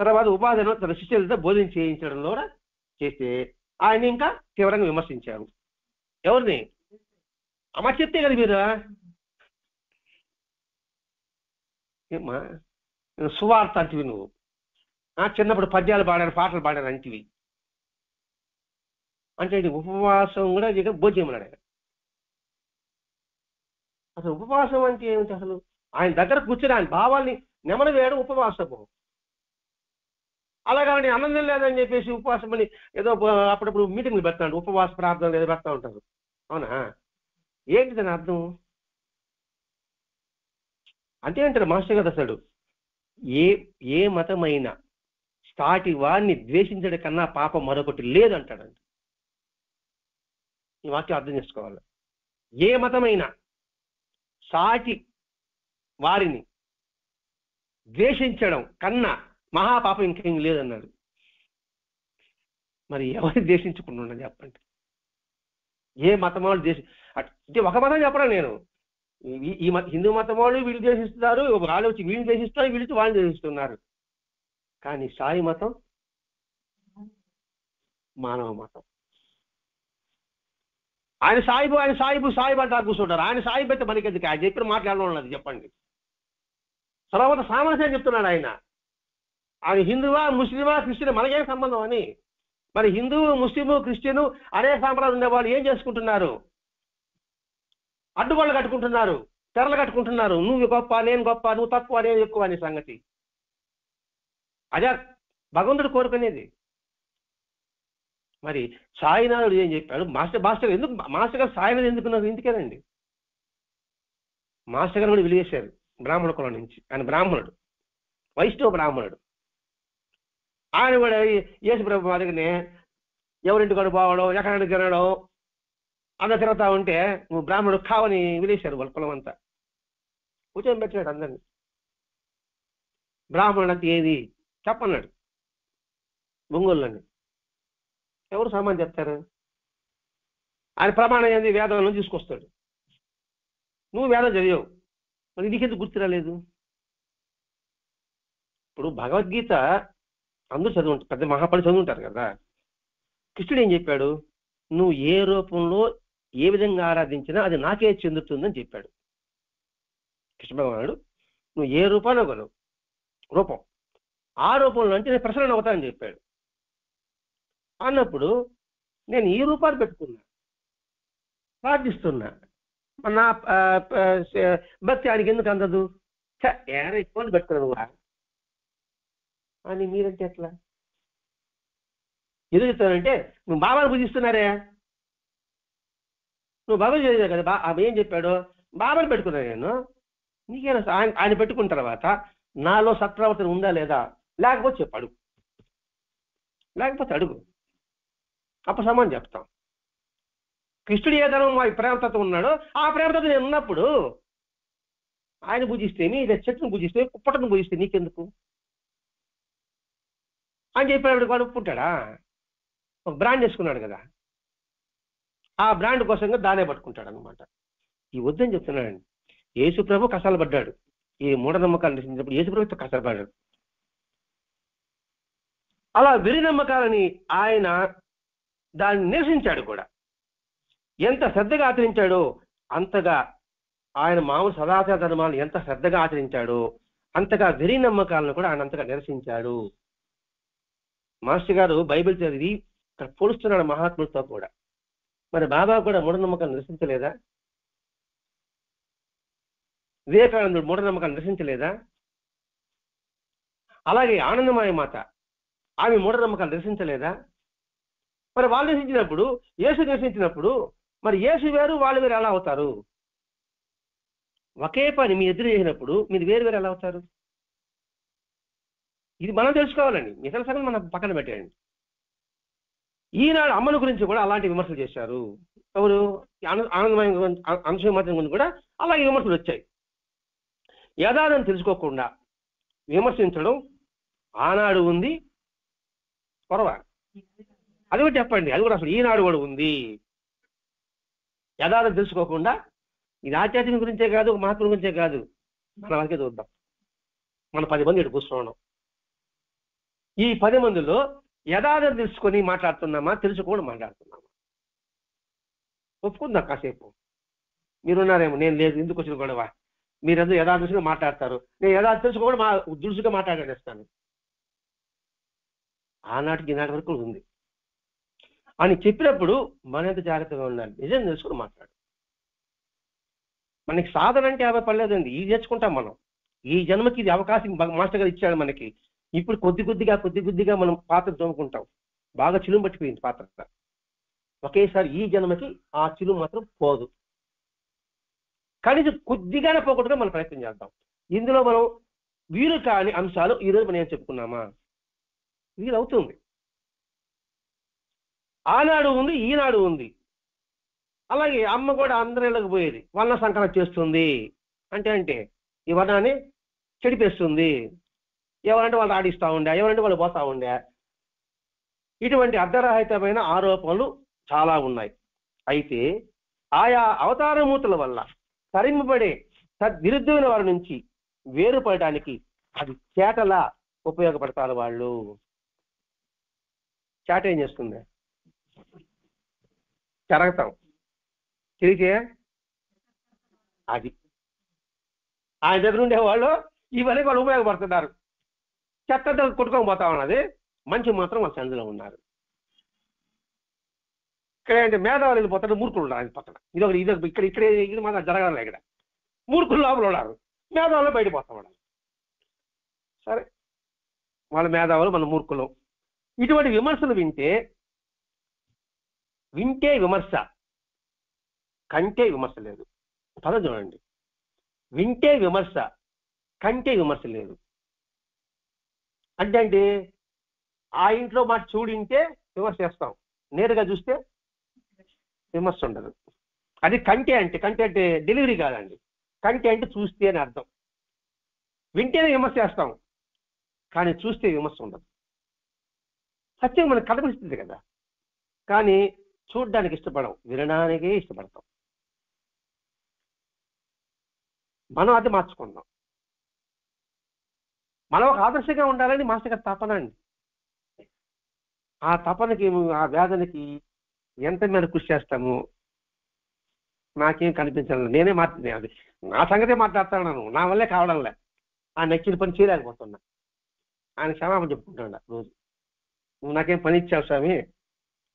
తర్వాత ఉపాధిలో తన శిష్యులతో బోధన చేయించడంలో చేస్తే ఆయన ఇంకా తీవ్రంగా విమర్శించారు. ఎవరిని? అమ్మ చెప్తే కదా మీరు. ఏమ్మా సువార్త అంటివి నువ్వు, చిన్నప్పుడు పద్యాలు పాడారు, పాటలు పాడారు అంటివి. అంటే ఉపవాసం కూడా భోజనం. అసలు ఉపవాసం అంటే ఏమిటి? అసలు ఆయన దగ్గర కూర్చొని ఆయన భావాల్ని నెమరు వేయడం ఉపవాసము. అలాగని ఆనందం లేదని చెప్పేసి ఉపవాసం అని ఏదో అప్పుడప్పుడు మీటింగ్లు పెడతాడు, ఉపవాస ప్రార్థనలు ఏదో పెడతా ఉంటారు. అవునా? ఏంటి దాని అర్థం? అంటే అంటారు మాస్టర్ గారు, అసలు ఏ మతమైనా సాటి వారిని ద్వేషించడం కన్నా పాపం మరొకటి లేదంటాడండి. ఈ వాక్యం అర్థం చేసుకోవాలి. ఏ మతమైనా సాటి వారిని ద్వేషించడం కన్నా మహాపాపం ఇంకేం లేదన్నాడు. మరి ఎవరిని ద్వేషించుకుంటున్నా చెప్పండి? ఏ మతం వాళ్ళు అంటే ఒక మతం చెప్పడం నేను, హిందూ మతం వాళ్ళు వీళ్ళు చేసిస్తున్నారు, వాళ్ళు వచ్చి వీళ్ళు చేసిస్తున్నారు, వీళ్ళు వచ్చి వాళ్ళు చేసిస్తున్నారు. కానీ సాయి మతం మానవ మతం. ఆయన సాయిబు అంటారు కూర్చుంటారు. ఆయన సాయిబు అయితే మనకి ఎందుకు? ఆయన చెప్పిన మాట్లాడడం అది చెప్పండి. తర్వాత సామరస్యం చెప్తున్నాడు ఆయన. ఆయన హిందువా ముస్లిమా క్రిస్టియన్ మనకేం సంబంధం అని. మరి హిందువు ముస్లిము క్రిస్టియను అనేక సాంప్రదాయాలు ఉండేవాళ్ళు ఏం చేసుకుంటున్నారు? అడ్డుగోళ్ళు కట్టుకుంటున్నారు, తెరలు కట్టుకుంటున్నారు. నువ్వు గొప్ప, నేను గొప్ప, నువ్వు తక్కువ, నేను ఎక్కువ అనే సంగతి. అదే భగవంతుడు కోరుకునేది. మరి సాయినాథుడు ఏం చెప్పాడు? మాస్టర్ ఎందుకు మాస్టర్ గారు సాయినాథుడు ఎందుకున్నారు? ఇందుకేనండి మాస్టర్ గారు కూడా వెలిగేశారు బ్రాహ్మణ కులం నుంచి. ఆయన బ్రాహ్మణుడు, వైష్ణవ బ్రాహ్మణుడు. ఆయన కూడా యేసు ప్రభు దగ్గరనే ఎవరింటి కూడా పోవడం, ఎక్కడికి తినడం, అందరు తిరుగుతా ఉంటే నువ్వు బ్రాహ్మణుడు కావని విలేశారు వాళ్ళ కులం అంతా. కూర్చొని పెట్టాడు అందరినీ. బ్రాహ్మణుడు అంటే ఏది చెప్పన్నాడు ఒంగోళ్ళని. ఎవరు సామాన్యం చెప్తారు? ఆయన ప్రమాణం ఏంది? వేదంలో తీసుకొస్తాడు. నువ్వు వేదం చదివావు, మరి నీకెందుకు గుర్తు రాలేదు? ఇప్పుడు భగవద్గీత అందరూ చదువుంటారు, పెద్ద మహాపడి చదువుంటారు కదా. కృష్ణుడు ఏం చెప్పాడు? నువ్వు ఏ రూపంలో ఏ విధంగా ఆరాధించినా అది నాకే చెందుతుందని చెప్పాడు కృష్ణ భగవానుడు. నువ్వు ఏ రూపాన్ని కొను రూపం, ఆ రూపంలో అంటే నేను ప్రసన్న అవుతానని చెప్పాడు. అన్నప్పుడు నేను ఈ రూపాన్ని పెట్టుకున్నా, ప్రార్థిస్తున్నా, నా భక్తి ఆయనకి ఎందుకు అందదు? ఏరా ఇబ్బంది పెట్టుకున్నావా అని మీరంటే ఎట్లా? ఎందుకు చెప్తానంటే నువ్వు బాబాను పూజిస్తున్నారే, నువ్వు బాబా చదివా కదా. ఏం చెప్పాడు? బాబాను పెట్టుకున్నా నేను. నీకేనా? ఆయన పెట్టుకున్న తర్వాత నాలో సత్ప్రవర్తన ఉందా లేదా? లేకపోతే చెప్పు, అడుగు. లేకపోతే అడుగు, అప్పుడు సమానం చెప్తాం. కృష్ణుడు ఏదైనా మా ప్రేమతత్వం ఉన్నాడో ఆ ప్రేమతత్వం నేను ఉన్నప్పుడు ఆయన పూజిస్తేమి, ఇదే చెట్టును పూజిస్తే, పుట్టను పూజిస్తే నీకెందుకు అని చెప్పేవాడు. వాడు ఒప్పుకుంటాడా? ఒక బ్రాండ్ వేసుకున్నాడు కదా, ఆ బ్రాండ్ కోసంగా దానే పట్టుకుంటాడు అనమాట. ఈ వద్దని చెప్తున్నాడండి. యేసు ప్రభు కష్టాలు పడ్డాడు. ఈ మూఢనమ్మకాలు నిరసించినప్పుడు యేసు ప్రభు కష్టాలు పడ్డాడు. అలా వెరి నమ్మకాలని ఆయన దాన్ని నిరసించాడు కూడా. ఎంత శ్రద్ధగా ఆచరించాడో అంతగా ఆయన మామూలు సదాచార ధర్మాలను ఎంత శ్రద్ధగా ఆచరించాడో అంతగా వెరి నమ్మకాలను కూడా ఆయన అంతగా నిరసించాడు. మాస్టర్ గారు బైబిల్ చదివి ఇక్కడ పోలుస్తున్నాడు మహాత్ములతో కూడా. మరి బాబా కూడా మూఢనమ్మకాలు నిరసించలేదా? వివేకానందుడు మూఢనమ్మకాలు నిరసించలేదా? అలాగే ఆనందమాయ మాత ఆమె మూఢనమ్మకాలు నిరసించలేదా? మరి వాళ్ళు నిరసించినప్పుడు, యేసు నిరసించినప్పుడు, మరి యేసు వేరు వాళ్ళు వేరు ఎలా అవుతారు? ఒకే పని మీ ఎదురు చేసినప్పుడు మీరు వేరు వేరు ఎలా అవుతారు? ఇది మనం తెలుసుకోవాలండి. మిగతా సంగతి మనం పక్కన పెట్టేయండి. ఈనాడు అమ్మల గురించి కూడా అలాంటి విమర్శలు చేశారు. ఎవరు? ఆనందమయ అంశం మాత్రం గురించి కూడా అలాగే విమర్శలు వచ్చాయి. యథార్థం తెలుసుకోకుండా విమర్శించడం ఆనాడు ఉంది, పొరవ. అది కూడా చెప్పండి. అది కూడా అసలు ఈనాడు కూడా ఉంది. యథార్థం తెలుసుకోకుండా ఇది ఆధ్యాత్మిక గురించే కాదు, మహాత్ముల గురించే కాదు, మన వాళ్ళకే చూద్దాం. మనం 10 మంది ఇటు కూర్చున్నాం. ఈ 10 మందిలో యథార్థం తెలుసుకొని మాట్లాడుతున్నామా, తెలుసుకోకుండా మాట్లాడుతున్నామా? ఒప్పుకుందాం కాసేపు. మీరున్నారేమో, నేను లేదు, ఎందుకు వచ్చిన గొడవ? మీరందరూ యథార్థంగా మాట్లాడతారు, నేను యథార్థం తెలుసుకోకుండా దురుసుగా మాట్లాడేస్తాను. ఆనాటికి ఈనాటి వరకు ఉంది అని చెప్పినప్పుడు మన ఎంత జాగ్రత్తగా ఉండాలి. నిజం తెలుసుకుని మాట్లాడు. మనకి సాధన అంటే 50 పడలేదండి. ఇది నేర్చుకుంటాం మనం. ఈ జన్మకి ఇది అవకాశం మాస్టర్ గారు ఇచ్చాడు మనకి. ఇప్పుడు కొద్ది కొద్దిగా మనం పాత్ర తోముకుంటాం. బాగా చిలుము పట్టిపోయింది పాత్ర. ఒకేసారి ఈ జన్మకి ఆ చిలుము మాత్రం పోదు. కనీసం కొద్దిగానే పోకుండా మనం ప్రయత్నం చేద్దాం. ఇందులో మనం వీలు కాని అంశాలు ఈరోజు మనం ఏం చెప్పుకున్నామా? వీలు అవుతుంది. ఆనాడు ఉంది, ఈనాడు ఉంది. అలాగే అమ్మ కూడా అందరిళ్ళకి పోయేది, వర్ణ సంకలనం చేస్తుంది అంటే ఈ వర్ణాన్ని చెడిపేస్తుంది. ఎవరంటే వాళ్ళు ఆడిస్తూ ఉండే, ఎవరంటే వాళ్ళు పోతా ఉండే. ఇటువంటి అర్ధరహితమైన ఆరోపణలు చాలా ఉన్నాయి. అయితే ఆయా అవతారమూర్తుల వల్ల తరింపబడే విరుద్ధమైన వారి నుంచి వేరుపడటానికి అది చేటలా ఉపయోగపడతారు వాళ్ళు. చేట ఏం చేస్తుంది? చెరగతాం, తిరిగే అది. ఆయన దగ్గర ఉండే వాళ్ళు ఇవన్నీ వాళ్ళు ఉపయోగపడుతున్నారు. చెత్త కొట్టుకొని పోతా ఉన్నది, మంచి మాత్రం వాళ్ళ సందులో ఉన్నారు. ఇక్కడ ఏంటి మేధావులు వెళ్ళిపోతాడు, మూర్ఖులు ఉన్నారు ఆయన పక్కన. ఇదొకటి ఇక్కడ ఇక్కడ ఇది మాత్రం జరగాలి. ఇక్కడ మూర్ఖులు లోపల ఉన్నారు, మేధావులు బయటపోతా ఉన్నారు. సరే, వాళ్ళ మేధావులు మన మూర్ఖులు. ఇటువంటి విమర్శలు వింటే విమర్శ, కంటే విమర్శ లేదు. పదం చూడండి, వింటే విమర్శ, కంటే విమర్శ లేదు. అంటే ఆ ఇంట్లో మాట చూడింటే విమర్శ చేస్తాం, నేరుగా చూస్తే విమర్శ ఉండదు. అది కంటే అంటే డెలివరీ కాదండి. కంటే అంటే చూస్తే అని అర్థం. వింటేనే విమర్శ చేస్తాం, కానీ చూస్తే విమర్శ ఉండదు. సత్యం మనకు కనిపిస్తుంది కదా, కానీ చూడడానికి ఇష్టపడం, వినడానికే ఇష్టపడతాం. మనం అది మార్చుకుందాం. మనం ఒక ఆదర్శంగా ఉండాలని మాస్టర్ గారి తపన అండి. ఆ తపనకి, ఆ వేదనకి ఎంత మేర కృషి చేస్తాము నాకేం కనిపించలేదు. నేనే అది నా సంగతే మాట్లాడుతున్నాను, నా వల్లే కావడంలే. ఆ నచ్చిన పని చేయలేకపోతున్నా. ఆయన క్షమాపణ చెప్పుకుంటున్నా రోజు. నువ్వు నాకేం పని ఇచ్చావు స్వామి,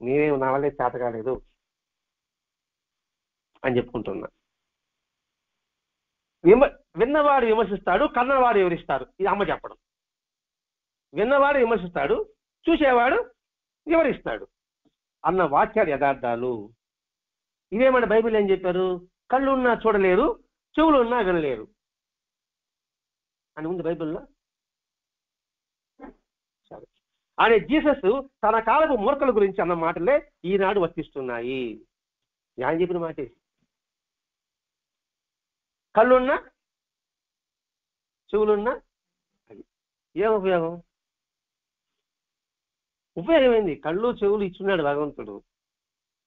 నేనేం నా వల్లే చేత కాలేదు అని చెప్పుకుంటున్నా. విన్నవాడు విమర్శిస్తాడు, కన్నవాడు వివరిస్తారు. ఇది అమ్మ చెప్పడం. విన్నవాడు విమర్శిస్తాడు, చూసేవాడు వివరిస్తాడు అన్న వాక్యాలు యథార్థాలు. ఇవేమన్నా బైబిల్ ఏం చెప్పారు? కళ్ళున్నా చూడలేరు, చెవులున్నా వినలేరు అని ఉంది బైబిల్లో. సరే, అనే జీసస్ తన కాలపు మూర్ఖుల గురించి అన్న మాటలే ఈనాడు వర్తిస్తున్నాయి. ఆయన చెప్పిన మాట, కళ్ళున్నా చెవులున్నా అది ఏం ఉపయోగం? ఉపయోగమైంది. కళ్ళు చెవులు ఇచ్చున్నాడు భగవంతుడు,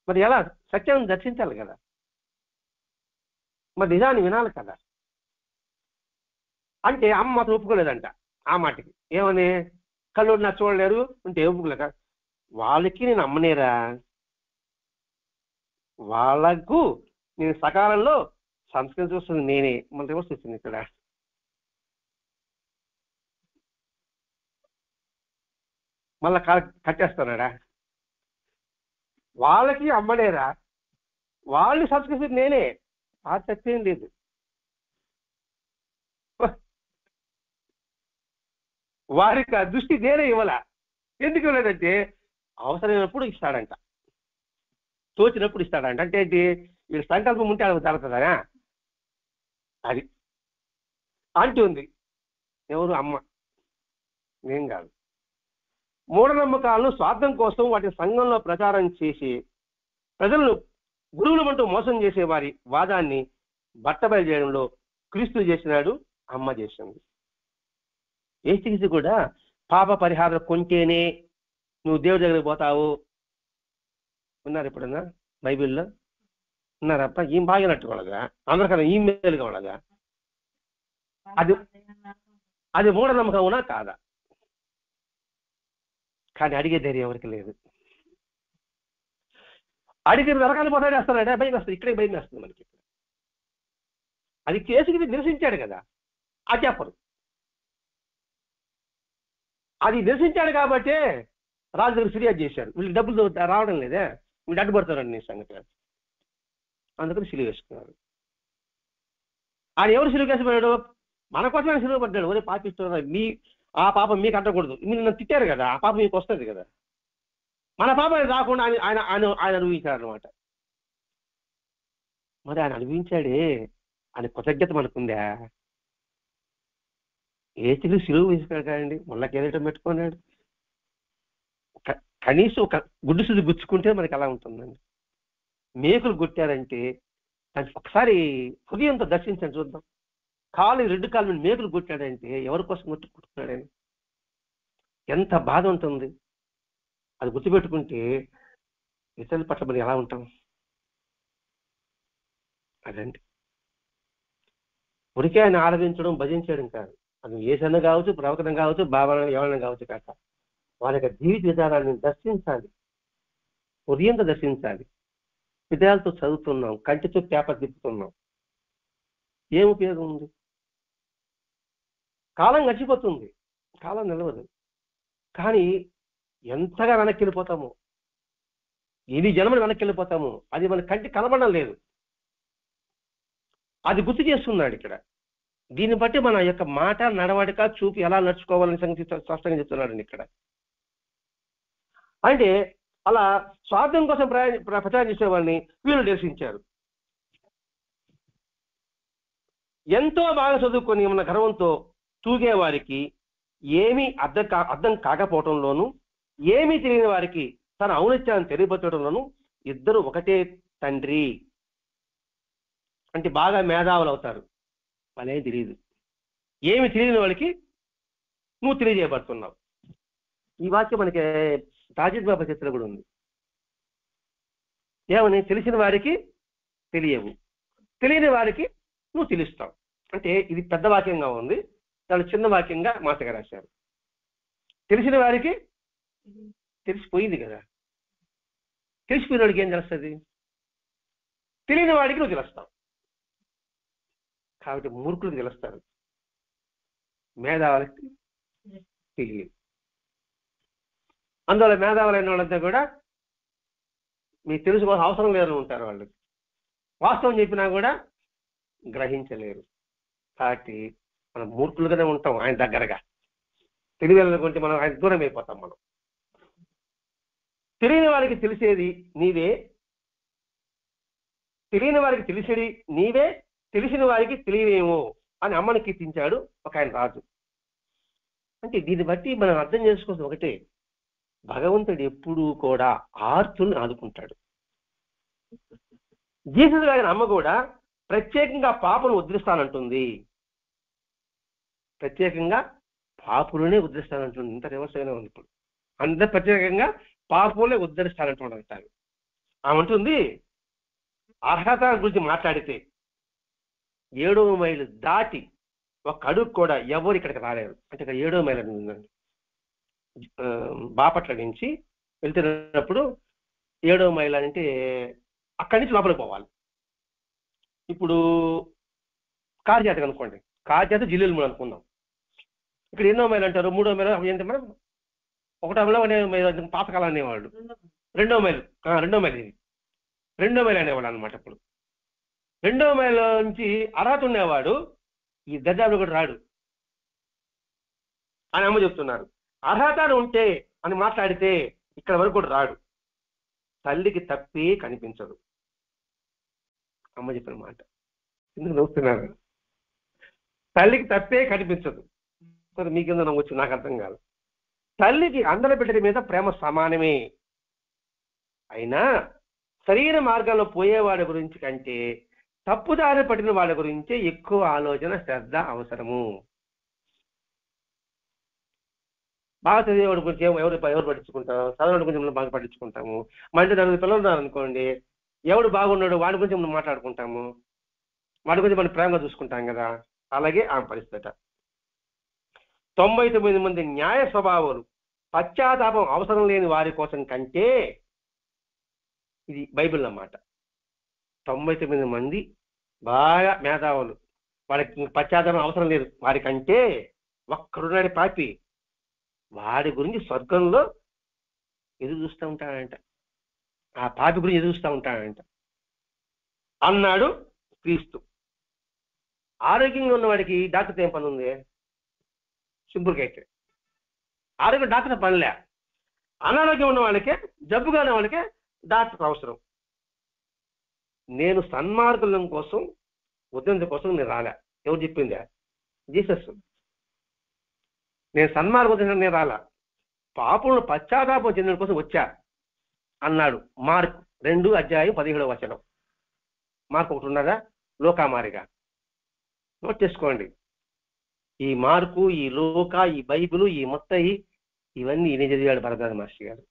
మరి ఎలా? సత్యాన్ని దర్శించాలి కదా, మరి నిజాన్ని వినాలి కదా. అంటే అమ్మ మాత్రం ఒప్పుకోలేదంట ఆ మాటకి. ఏమని? కళ్ళు నా చూడలేరు అంటే ఒప్పుకోలేక, వాళ్ళకి నేను అమ్మనేరా, వాళ్ళకు నేను సకాలంలో సంస్కరించి వస్తుంది నేనే. మన రివర్స్ వచ్చింది ఇక్కడ. మళ్ళా కట్టేస్తున్నాడా? వాళ్ళకి అమ్మలేరా, వాళ్ళు సంస్కృతి నేనే. ఆ సత్యం లేదు. వారికి ఆ దృష్టి నేనే ఇవ్వాల. ఎందుకు ఇవ్వలేదంటే అవసరమైనప్పుడు ఇస్తాడంట, తోచినప్పుడు ఇస్తాడంట. అంటే ఏంటి? వీళ్ళు సంకల్పం ఉంటే అది జరుగుతుందా? అది అంటుంది. ఎవరు? అమ్మ, ఏం కాదు. మూఢనమ్మకాలను స్వార్థం కోసం వాటి సంఘంలో ప్రచారం చేసి ప్రజలను గురువులమంటూ మోసం చేసే వారి వాదాన్ని బట్టబయలు చేయడంలో క్రీస్తు చేసినాడు, అమ్మ చేసింది. ఏసుక్రీస్తు కూడా పాప పరిహారం కొంటేనే నువ్వు దేవుడి దగ్గరికి పోతావు ఉన్నారు ఎప్పుడన్నా బైబిల్లో? ఉన్నారప్ప? ఏం బాగినట్టు వాళ్ళగా, అందరికన్నా ఈ మేలుగా వాళ్ళగా. అది మూఢనమ్మకం అవునా కాదా? కానీ అడిగే ధైర్యం ఎవరికి లేదు. అడిగి నరకాలు పోతాడేస్తాడు, భయం వేస్తుంది. ఇక్కడే భయం వేస్తుంది మనకి. అది కేసుకి నిరసించాడు కదా, అది చెప్పరు. అది నిరసించాడు కాబట్టే రాజు దగ్గర ఫిర్యాదు చేశాడు. వీళ్ళు డబ్బులు రావడం లేదే, వీళ్ళు అడ్డుపడతారండి నీ సంగతి. అందుకని సిలువ వేసుకున్నారు. ఆయన ఎవరు సిలువ వేసిపోయాడు? మన కోసమే సిలువ పడ్డాడు. ఒరే పాపిస్తున్నారు, ఆ పాపం మీకు అంటకూడదు. మీరు నన్ను తిట్టారు కదా, ఆ పాపం మీకు వస్తుంది కదా. మన పాపం రాకుండా ఆయన ఆయన ఆయన అనుభవించాడు అనమాట. మరి ఆయన అనుభవించాడే, ఆయన కృతజ్ఞత మనకుందా? ఏసులు సిలువ వేసుకున్నాడు కాదండి, మళ్ళా కెరీటం పెట్టుకున్నాడు. కనీసం ఒక గుడ్డు సుది గుచ్చుకుంటే మనకి ఎలా ఉంటుందండి? మేకులు గుట్టారంటే దాన్ని ఒకసారి హృదయంతో దర్శించండి, చూద్దాం. రెడ్డు కాలు మీద మేకులు గుట్టాడంటే ఎవరి కోసం గుట్టుకుంటున్నాడని ఎంత బాధ ఉంటుంది. అది గుర్తుపెట్టుకుంటే ఇతరుల పట్ల మనం ఎలా ఉంటాం? అదండి. ఉరికి ఆయన ఆరాధించడం భజించడం కాదు. అది ఏసన్న కావచ్చు, ప్రవక్తన కావచ్చు, భావన ఎవరైనా కావచ్చు కాక వాళ్ళ యొక్క జీవిత విధానాన్ని దర్శించాలి, హృదయంతో దర్శించాలి. విధాలతో చదువుతున్నాం, కంటితో పేపర్ తిప్పుతున్నాం, ఏం ఉపయోగం ఉంది? కాలం గడిచిపోతుంది, కాలం నిలవదు. కానీ ఎంతగా వెనక్కి వెళ్ళిపోతాము, ఎన్ని జన్మలు వెనక్కి వెళ్ళిపోతాము, అది మన కంటి కనబడడం లేదు. అది గుర్తు చేస్తున్నాడు ఇక్కడ. దీన్ని బట్టి మన యొక్క మాట, నడవడిక, చూపు ఎలా నడుచుకోవాలని సంగతి స్పష్టంగా చెప్తున్నాడు ఇక్కడ. అంటే అలా స్వార్థం కోసం ప్రచారం చేసే వాళ్ళని వీళ్ళు దర్శించారు. ఎంతో బాగా చదువుకొని మన గర్వంతో తూగే వారికి ఏమీ అర్థం కాకపోవటంలోనూ, ఏమీ తెలియని వారికి తన ఔన్నత్యాన్ని తెలియపరచడంలోనూ ఇద్దరు ఒకటే తండ్రి. అంటే బాగా మేధావులు అవుతారు, వాళ్ళేం తెలియదు. ఏమి తెలియని వాళ్ళకి నువ్వు తెలియజేయబడుతున్నావు. ఈ వాక్యం మనకి తాజిద్ బాబా చరిత్ర కూడా ఉంది. ఏమని? తెలిసిన వారికి తెలియవు, తెలియని వారికి నువ్వు తెలుస్తావు. అంటే ఇది పెద్ద వాక్యంగా ఉంది, దాని చిన్న వాక్యంగా మాటగా రాశారు. తెలిసిన వారికి తెలిసిపోయింది కదా, తెలిసిపోయిన వాడికి ఏం తెలుస్తుంది? తెలియని వాడికి నువ్వు తెలుస్తావు. కాబట్టి మూర్ఖులకు తెలుస్తారు, మేధావులకి తెలియదు. అందువల్ల మేధావులైన వాళ్ళంతా కూడా మీకు తెలుసుకోవాల్సిన అవసరం లేదని ఉంటారు. వాళ్ళు వాస్తవం చెప్పినా కూడా గ్రహించలేరు. కాబట్టి మనం మూర్ఖులుగానే ఉంటాం ఆయన దగ్గరగా. తెలియాలనుకుంటే మనం ఆయన దూరం అయిపోతాం. మనం తెలియని వారికి తెలిసేది నీవే, తెలియని వారికి తెలిసేది నీవే, తెలిసిన వారికి తెలియవేమో అని అమ్మని కీర్తించాడు ఒక ఆయన రాజు. అంటే దీన్ని బట్టి మనం అర్థం చేసుకోవాల్సిన ఒకటే, భగవంతుడు ఎప్పుడూ కూడా ఆర్తుల్ని ఆదుకుంటాడు. జీసస్ గారి అమ్మ కూడా ప్రత్యేకంగా పాపను ఉద్ధరిస్తానంటుంది, ప్రత్యేకంగా పాపులనే ఉద్ధరిస్తానంటుంది. ఇంత రివర్స్గానే ఉంది. ఇప్పుడు అందరూ ప్రత్యేకంగా పాపులనే ఉద్ధరిస్తానంటు అంటారు. ఆమె అంటుంది, అర్హత గురించి మాట్లాడితే 7వ మైలు దాటి ఒక అడుగు కూడా ఎవరు ఇక్కడికి రాలేరు. అంటే ఇక్కడ 7వ మైలు ఉందండి, బాపట్ల నుంచి వెళ్తున్నప్పుడు 7వ మైలు అంటే అక్కడి నుంచి లోపలికి పోవాలి. ఇప్పుడు కారు జాతకు అనుకోండి, కారు జాత జిల్లులు అనుకుందాం. ఇక్కడ ఎన్నో మైలు అంటారు? 3వ మైలు ఏంటి మేడం? 1వ మైలు పాతకాలం అనేవాళ్ళు. 2వ మైలు, 2వ మైలు, ఇది 2వ మైలు అనేవాళ్ళు అనమాట. ఇప్పుడు 2వ మైలు నుంచి అర్హత ఉండేవాడు ఈ దర్జాలో కూడా రాడు అని అమ్మ చెప్తున్నారు. అర్హత ఉంటే అని మాట్లాడితే ఇక్కడ వరకు కూడా రాడు. తల్లికి తప్పే కనిపించదు, అమ్మ చెప్పిన మాట. ఎందుకు నవ్వుతున్నారు? తల్లికి తప్పే కనిపించదు. మీకెందుకు నవ్వచ్చు నాకు అర్థం కాదు. తల్లికి అందరి బిడ్డల మీద ప్రేమ సమానమే. అయినా సరైన మార్గంలో పోయేవాడి గురించి కంటే తప్పుదారి పట్టిన వాళ్ళ గురించే ఎక్కువ ఆలోచన, శ్రద్ధ అవసరము. బాగా చదివేవాడి గురించి ఎవరు పట్టించుకుంటారు? చదవడం గురించి మనం బాగా పట్టించుకుంటాము. మా ఇంటి నలుగురు పిల్లలు ఉన్నారనుకోండి, ఎవడు బాగున్నాడు వాడి గురించి మనం మాట్లాడుకుంటాము, వాడి గురించి మనం ప్రేమగా చూసుకుంటాం కదా. అలాగే ఆమె పరిస్థితి. 99 మంది న్యాయ స్వభావాలు పశ్చాత్తాపం అవసరం లేని వారి కోసం కంటే, ఇది బైబిల్ అన్నమాట, 99 మంది బాగా మేధావులు, వాడికి పశ్చాత్తాపం అవసరం లేదు వారికంటే ఒక్కడున్నాడు పాపి, వాడి గురించి స్వర్గంలో ఎదురు చూస్తూ ఉంటాడంట. ఆ పాపి గురించి ఎదురు చూస్తూ ఉంటాడంట అన్నాడు క్రీస్తు. ఆరోగ్యంగా ఉన్నవాడికి డాక్టర్తో ఏం పని ఉంది? సింపుల్గా అయితే ఆరోగ్యం డాక్టర్ పనిలే. అనారోగ్యం ఉన్న వాళ్ళకే, జబ్బుగా ఉన్న వాళ్ళకే డాక్టర్ అవసరం. నేను సన్మార్గులం కోసం, ఉద్ధరించడం కోసం నేను రాలే. ఎవరు చెప్పిందా? జీసస్. నేను సన్మార్గం నేను రాలా, పాపులను పశ్చాత్తాపం చెందడం కోసం వచ్చా అన్నాడు. మార్కు 2:17. మార్కు ఒకటి ఉన్నదా? లోకామారిగా నోట్ చేసుకోండి. ఈ మార్కు, ఈ లోక, ఈ బైబిల్, ఈ మత్తయి, ఇవన్నీ ఈయన చదివాడు భరద్వాజ మాస్టర్ గారు.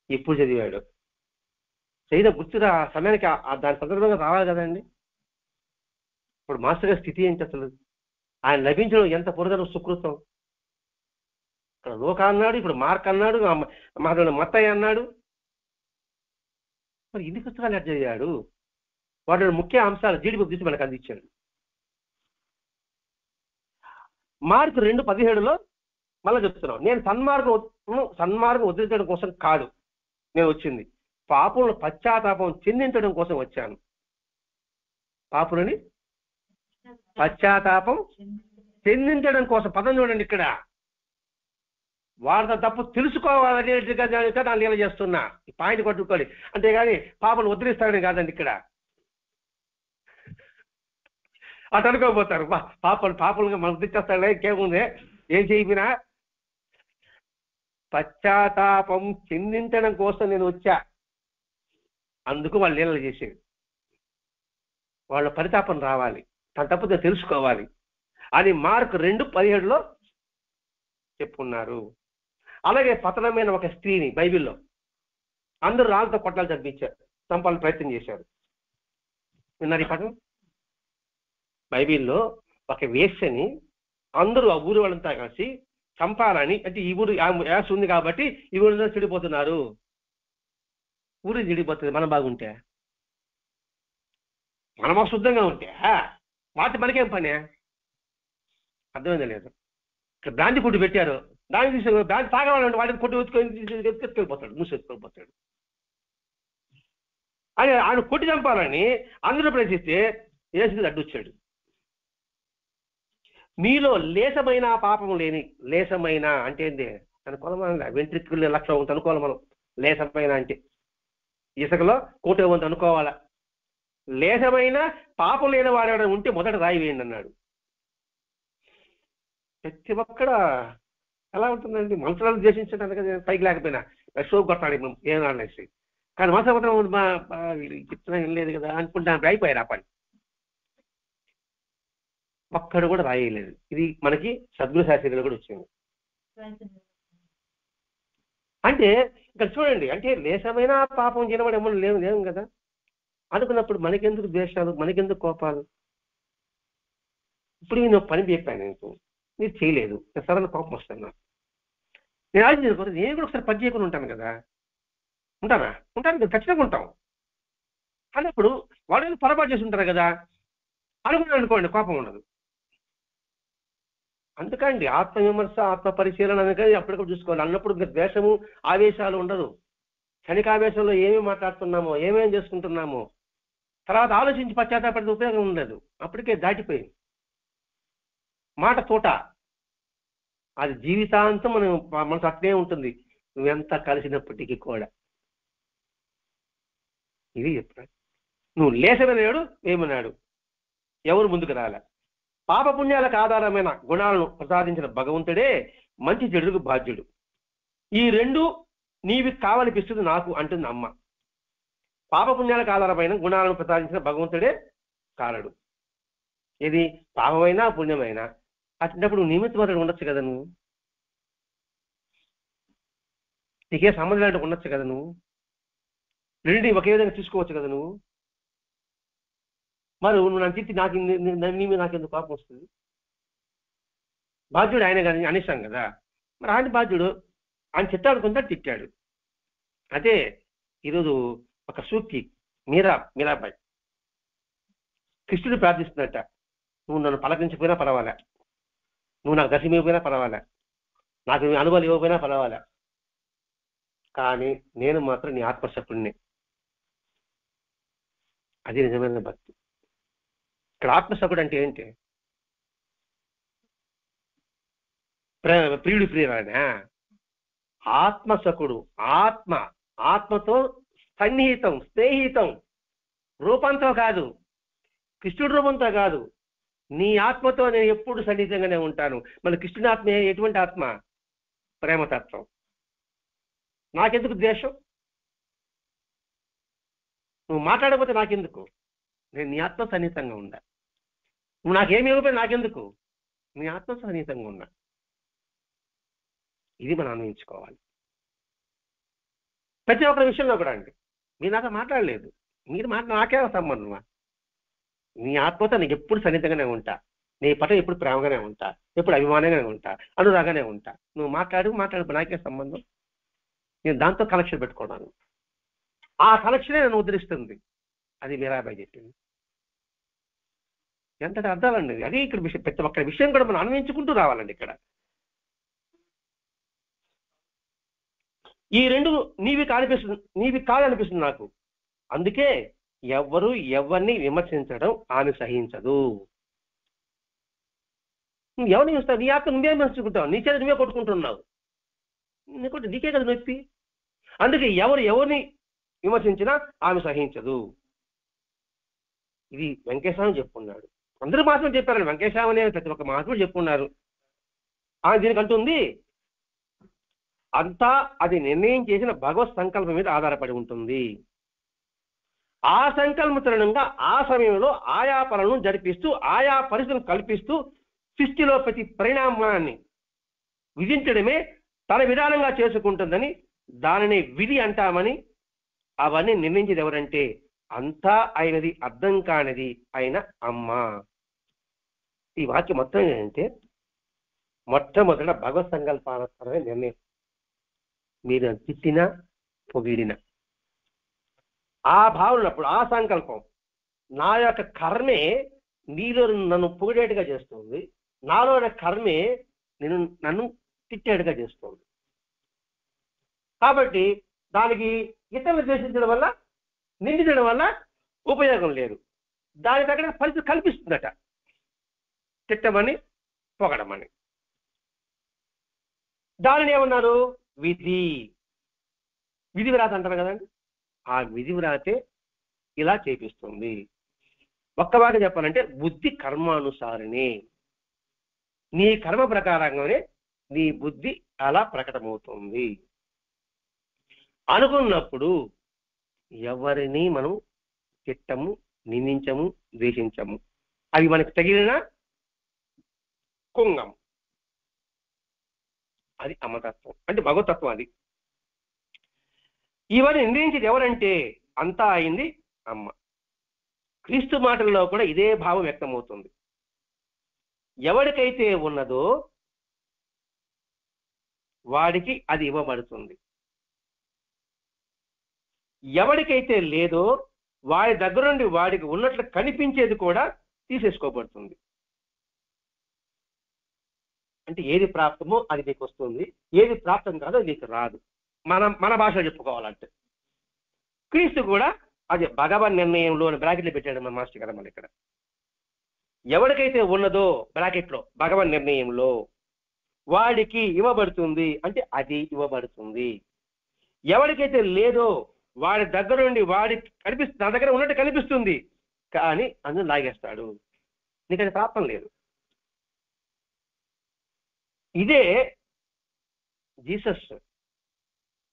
ఎప్పుడు చదివాడు? చదివిన గుర్తుగా సమయానికి దాని సందర్భంగా రావాలి కదండి. ఇప్పుడు మాస్టర్ గారి స్థితి ఏంటి అసలు? ఆయన లభించడం ఎంత పురదన సుకృతం. ఇక్కడ లోక అన్నాడు, ఇప్పుడు మార్క్ అన్నాడు, మత్తయ్య అన్నాడు. మరి ఇన్ని పుస్తకాలు ఎట్లా చదివాడు? వాటి ముఖ్య అంశాలు జీడిపప్పు తీసి మనకు అందించాడు. మార్కు 2:17 మళ్ళీ చెప్తున్నాం, నేను సన్మార్గం ఉద్ధరించడం కోసం కాదు నేను వచ్చింది, పాపులను పశ్చాత్తాపం చెందించడం కోసం వచ్చాను. పాపులని పశ్చాత్తాపం చెందించడం కోసం. పదం చూడండి, ఇక్కడ వారితో తప్పు తెలుసుకోవాలనేట్టుగా నా లీల చేస్తున్నా. ఈ పాయింట్ కొట్టుకోవాలి. అంతేగాని పాపలు ఉద్ధరిస్తాడని కాదండి. ఇక్కడ అటు అనుకోపోతారు, పాపలుగా మనం ఉద్ధరిస్తాడే, ఇంకేముంది, ఏం చేయకపోయినా పశ్చాత్తాపం చెందించడం కోసం నేను వచ్చా. అందుకు వాళ్ళు లీలలు చేసేది. వాళ్ళ పరితాపం రావాలి, తన తప్పుతో తెలుసుకోవాలి అని మార్కు 2:17 చెప్పుకున్నారు. అలాగే పతనమైన ఒక స్త్రీని బైబిల్లో అందరూ రాళ్ళతో కొట్టాలు చంపాలని ప్రయత్నం చేశారు. విన్నారు ఈ పట్టణం? బైబిల్లో ఒక వేశ్యని అందరూ ఆ ఊరు వాళ్ళంతా కలిసి చంపాలని, అంటే ఈ ఊరు యాస ఉంది కాబట్టి ఈ ఊరిలో చెడిపోతున్నారు. ఊరి చెడిపోతుంది మనం బాగుంటే, మనం శుద్ధంగా ఉంటే వాటి మనకేం పని? అర్థమైందా లేదు? ఇక్కడ బ్రాంతి కొట్టు పెట్టారు, దాన్ని బ్రాంతి తాగవాలంటే వాటిని కొట్టు ఎత్తుకెళ్ళిపోతాడు, మూసి ఎత్తుకెళ్ళిపోతాడు. ఆయన కొట్టి చంపాలని అందరూ ప్రయత్నిస్తే యేసుకి అడ్డొచ్చాడు. మీలో లేశమైన పాపం లేని, లేశమైన అంటే ఏంటి? అనుకోవాలి, వెంట్రికలు 1,00,000 వంతు అనుకోవాలి మనం. లేశమైన అంటే ఇసుకలో 1,00,000 వంతు అనుకోవాలా. లేశమైన పాపం లేని వాడు ఉంటే మొదట రాయి వేయండి అన్నాడు. ప్రతి ఒక్కడ ఎలా ఉంటుందండి? మనసులను ద్వేషించడానికి కదా, పైకి లేకపోయినా షోకు కొట్టాడు ఏమనేసి, కానీ మనసు చెప్తున్నా ఏం లేదు కదా అనుకుంటాను, అయిపోయారు ఆ పని. ఒక్కడు కూడా రాయలేదు. ఇది మనకి సద్గురు శాస్త్రిలో కూడా వచ్చింది. అంటే ఇక్కడ చూడండి, అంటే లేశమైన పాపం చేయడం ఏమన్నా లేవు కదా అనుకున్నప్పుడు మనకెందుకు ద్వేషాలు, మనకెందుకు కోపాలు? ఇప్పుడు నేను పని చెప్పాను, మీరు చేయలేదు, నేను సరైన కోపం వస్తాను. నేను ఆలోచించకపోతే నేను కూడా ఒకసారి పని చేయకుండా ఉంటాను కదా. ఉంటాను కదా, ఖచ్చితంగా ఉంటాం. అన్నప్పుడు వాళ్ళు పొరపాటు చేసి ఉంటారు కదా అనుకోండి, కోపం ఉండదు. అందుకండి ఆత్మవిమర్శ, ఆత్మ పరిశీలన అందుకని అప్పటికప్పుడు చూసుకోవాలి. అన్నప్పుడు ద్వేషము ఆవేశాలు ఉండదు. క్షణికావేశంలో ఏమేమి మాట్లాడుతున్నామో, ఏమేమి చేసుకుంటున్నామో తర్వాత ఆలోచించి పశ్చాత్తాపడితే ఉపయోగం ఉండదు. అప్పటికే దాటిపోయింది మాట తోట. అది జీవితాంతం మనకు అట్లే ఉంటుంది, నువ్వెంత కలిసినప్పటికీ కూడా. ఇది చెప్తాడు. నువ్వు లేసమన్నాడు, ఏమన్నాడు, ఎవరు ముందుకు రాలే. పాపపుణ్యాలకు ఆధారమైన గుణాలను ప్రసాదించిన భగవంతుడే మంచి చెడుకు బాధ్యుడు. ఈ రెండు నీవి కావనిపిస్తుంది నాకు అంటుంది అమ్మ. పాపపుణ్యాలకు ఆధారమైన గుణాలను ప్రసాదించిన భగవంతుడే కారడు. ఇది పాపమైనా పుణ్యమైనా అట్టినప్పుడు నిమిత్తమతడు ఉండొచ్చు కదా, నువ్వు నీకే సంబంధం అంటే ఉండొచ్చు కదా, నువ్వు రెండింటిని ఒకే విధంగా చూసుకోవచ్చు కదా నువ్వు. మరి నువ్వు నన్ను తిట్టి నీ మీద నాకెందుకు పాపం వస్తుంది? బాధ్యుడు ఆయన కానీ అనేసాం కదా, మరి ఆయన బాధ్యుడు. ఆయన చిత్తాడు కొంత తిట్టాడు. అదే ఈరోజు ఒక సూక్తి, మీరాబాయి కృష్ణుడు ప్రార్థిస్తున్నట్ట, నువ్వు నన్ను పలకరించకపోయినా పర్వాలే, నువ్వు నాకు దర్శనం ఇవ్వకపోయినా పర్వాలే, నాకు నీ అనుభవాలు ఇవ్వకపోయినా పర్వాలే, కానీ నేను మాత్రం నీ ఆత్మశక్తుడిని. అది నిజమైన భక్తి. ఇక్కడ ఆత్మశకుడు అంటే ఏంటి? ప్రియుడు ప్రియురానా? ఆత్మశకుడు, ఆత్మతో సన్నిహితం, స్నేహితం, రూపంతో కాదు, కృష్ణుడి రూపంతో కాదు, నీ ఆత్మతో నేను ఎప్పుడు సన్నిహితంగానే ఉంటాను. మన కృష్ణుని ఆత్మ ఎటువంటి ఆత్మ? ప్రేమతత్వం. నాకెందుకు ద్వేషం? నువ్వు మాట్లాడకపోతే నాకెందుకు? నేను నీ ఆత్మ సన్నిహితంగా ఉండా. నువ్వు నాకేమి ఇవ్వకపోతే నాకెందుకు? నీ ఆత్మ సన్నిహితంగా ఉన్నా. ఇది మనం అన్వయించుకోవాలి ప్రతి ఒక్కరి విషయంలో కూడా. అండి మీరు నాతో మాట్లాడలేదు, మీరు నాకే సంబంధమా? నీ ఆత్మతో నీకు ఎప్పుడు సన్నిహితంగానే ఉంటా, నీ పట్ల ఎప్పుడు ప్రేమగానే ఉంటా, ఎప్పుడు అభిమానంగానే ఉంటా, అనురాగానే ఉంటా. నువ్వు మాట్లాడు నాకే సంబంధం. నేను దాంతో కనెక్షన్ పెట్టుకున్నాను. ఆ కనెక్షనే నన్ను ఉద్ధరిస్తుంది. అది మీరాబాయి చెప్పింది. ఎంతటి అర్థాలండి అది. ఇక్కడ విషయం, ప్రతి ఒక్క విషయం కూడా మనం అన్వయించుకుంటూ రావాలండి. ఇక్కడ ఈ రెండు నీవి కాదనిపిస్తుంది నాకు. అందుకే ఎవరు ఎవరిని విమర్శించడం ఆమె సహించదు. ఎవరిని చూస్తావు? నీ ఆత్మ నువ్వే విమర్శించుకుంటావు, నీ చేత నువ్వే కొట్టుకుంటున్నావు. నీకే కదా నొప్పి. అందుకే ఎవరిని విమర్శించినా ఆమె సహించదు. ఇది వెంకటేశ్వరం చెప్పుకున్నాడు. అందరూ మహాత్ములు చెప్పారండి. వెంకటేశ్వరం అనే ప్రతి ఒక్క మహాత్ములు చెప్పుకున్నారు. ఆమె దీనికి అంటుంది, అంతా అది నిర్ణయం చేసిన భగవత్ సంకల్పం మీద ఆధారపడి ఉంటుంది. ఆ సంకల్పతరణంగా ఆ సమయంలో ఆయా పనులను జరిపిస్తూ ఆయా పరిస్థితులను కల్పిస్తూ సృష్టిలో ప్రతి పరిణామాన్ని విధించడమే తన విధానంగా చేసుకుంటుందని, దానిని విధి అంటామని, అవన్నీ నిర్ణయించేది ఎవరంటే అంతా అయినది అర్థం కానిది అయిన అమ్మ. ఈ వాక్యం మొత్తం ఏంటంటే మొట్టమొదట భగవత్ సంకల్పానుసారమే నిర్ణయం. మీరు తిట్టినా పొగిడినా ఆ భావన ఉన్నప్పుడు ఆ సంకల్పం నా యొక్క కర్మే నీలో నన్ను పొగిడేట్టుగా చేస్తుంది, నాలో కర్మే నన్ను తిట్టేట్టుగా చేస్తుంది. కాబట్టి దానికి ఇతరులు ద్వేషించడం వల్ల, నిందించడం వల్ల ఉపయోగం లేదు. దాని దగ్గర పరిస్థితి కల్పిస్తుందట, తిట్టమని పొగడమని. దానిని ఏమన్నారు? విధి వ్రాత అంటారు కదండి. ఆ విధి వ్రాతే ఇలా చేపిస్తుంది. ఒక్క బాగా చెప్పాలంటే బుద్ధి కర్మానుసారిని. నీ కర్మ ప్రకారంగానే నీ బుద్ధి అలా ప్రకటమవుతుంది. అనుకున్నప్పుడు ఎవరిని మనం తిట్టము, నిందించము, ద్వేషించము. అవి మనకు తగిలిన కుంగం. అది అమ్మతత్వం, అంటే భగవతత్వం. అది ఇవన్నీ నిర్ణయించేది ఎవరంటే అంతా అయింది అమ్మ. క్రీస్తు మాటల్లో కూడా ఇదే భావం వ్యక్తమవుతుంది. ఎవరికైతే ఉన్నదో వాడికి అది ఇవ్వబడుతుంది, ఎవరికైతే లేదో వాడి దగ్గర నుండి వాడికి ఉన్నట్లు కనిపించేది కూడా తీసేసుకోబడుతుంది. అంటే ఏది ప్రాప్తమో అది నీకు వస్తుంది, ఏది ప్రాప్తం కాదో నీకు రాదు. మన భాషలో చెప్పుకోవాలంటే క్రీస్తు కూడా అది భగవన్ నిర్ణయంలో బ్రాకెట్లో పెట్టాడు మన మాస్టర్ గారు. మన ఇక్కడ ఎవరికైతే ఉన్నదో బ్రాకెట్లో భగవన్ నిర్ణయంలో వాడికి ఇవ్వబడుతుంది, అంటే అది ఇవ్వబడుతుంది. ఎవరికైతే లేదో వాడి దగ్గర నుండి వాడికి నా దగ్గర ఉన్నట్టు కనిపిస్తుంది, కానీ అందులో లాగేస్తాడు. నీకు అది ప్రాప్తం లేదు. ఇదే జీసస్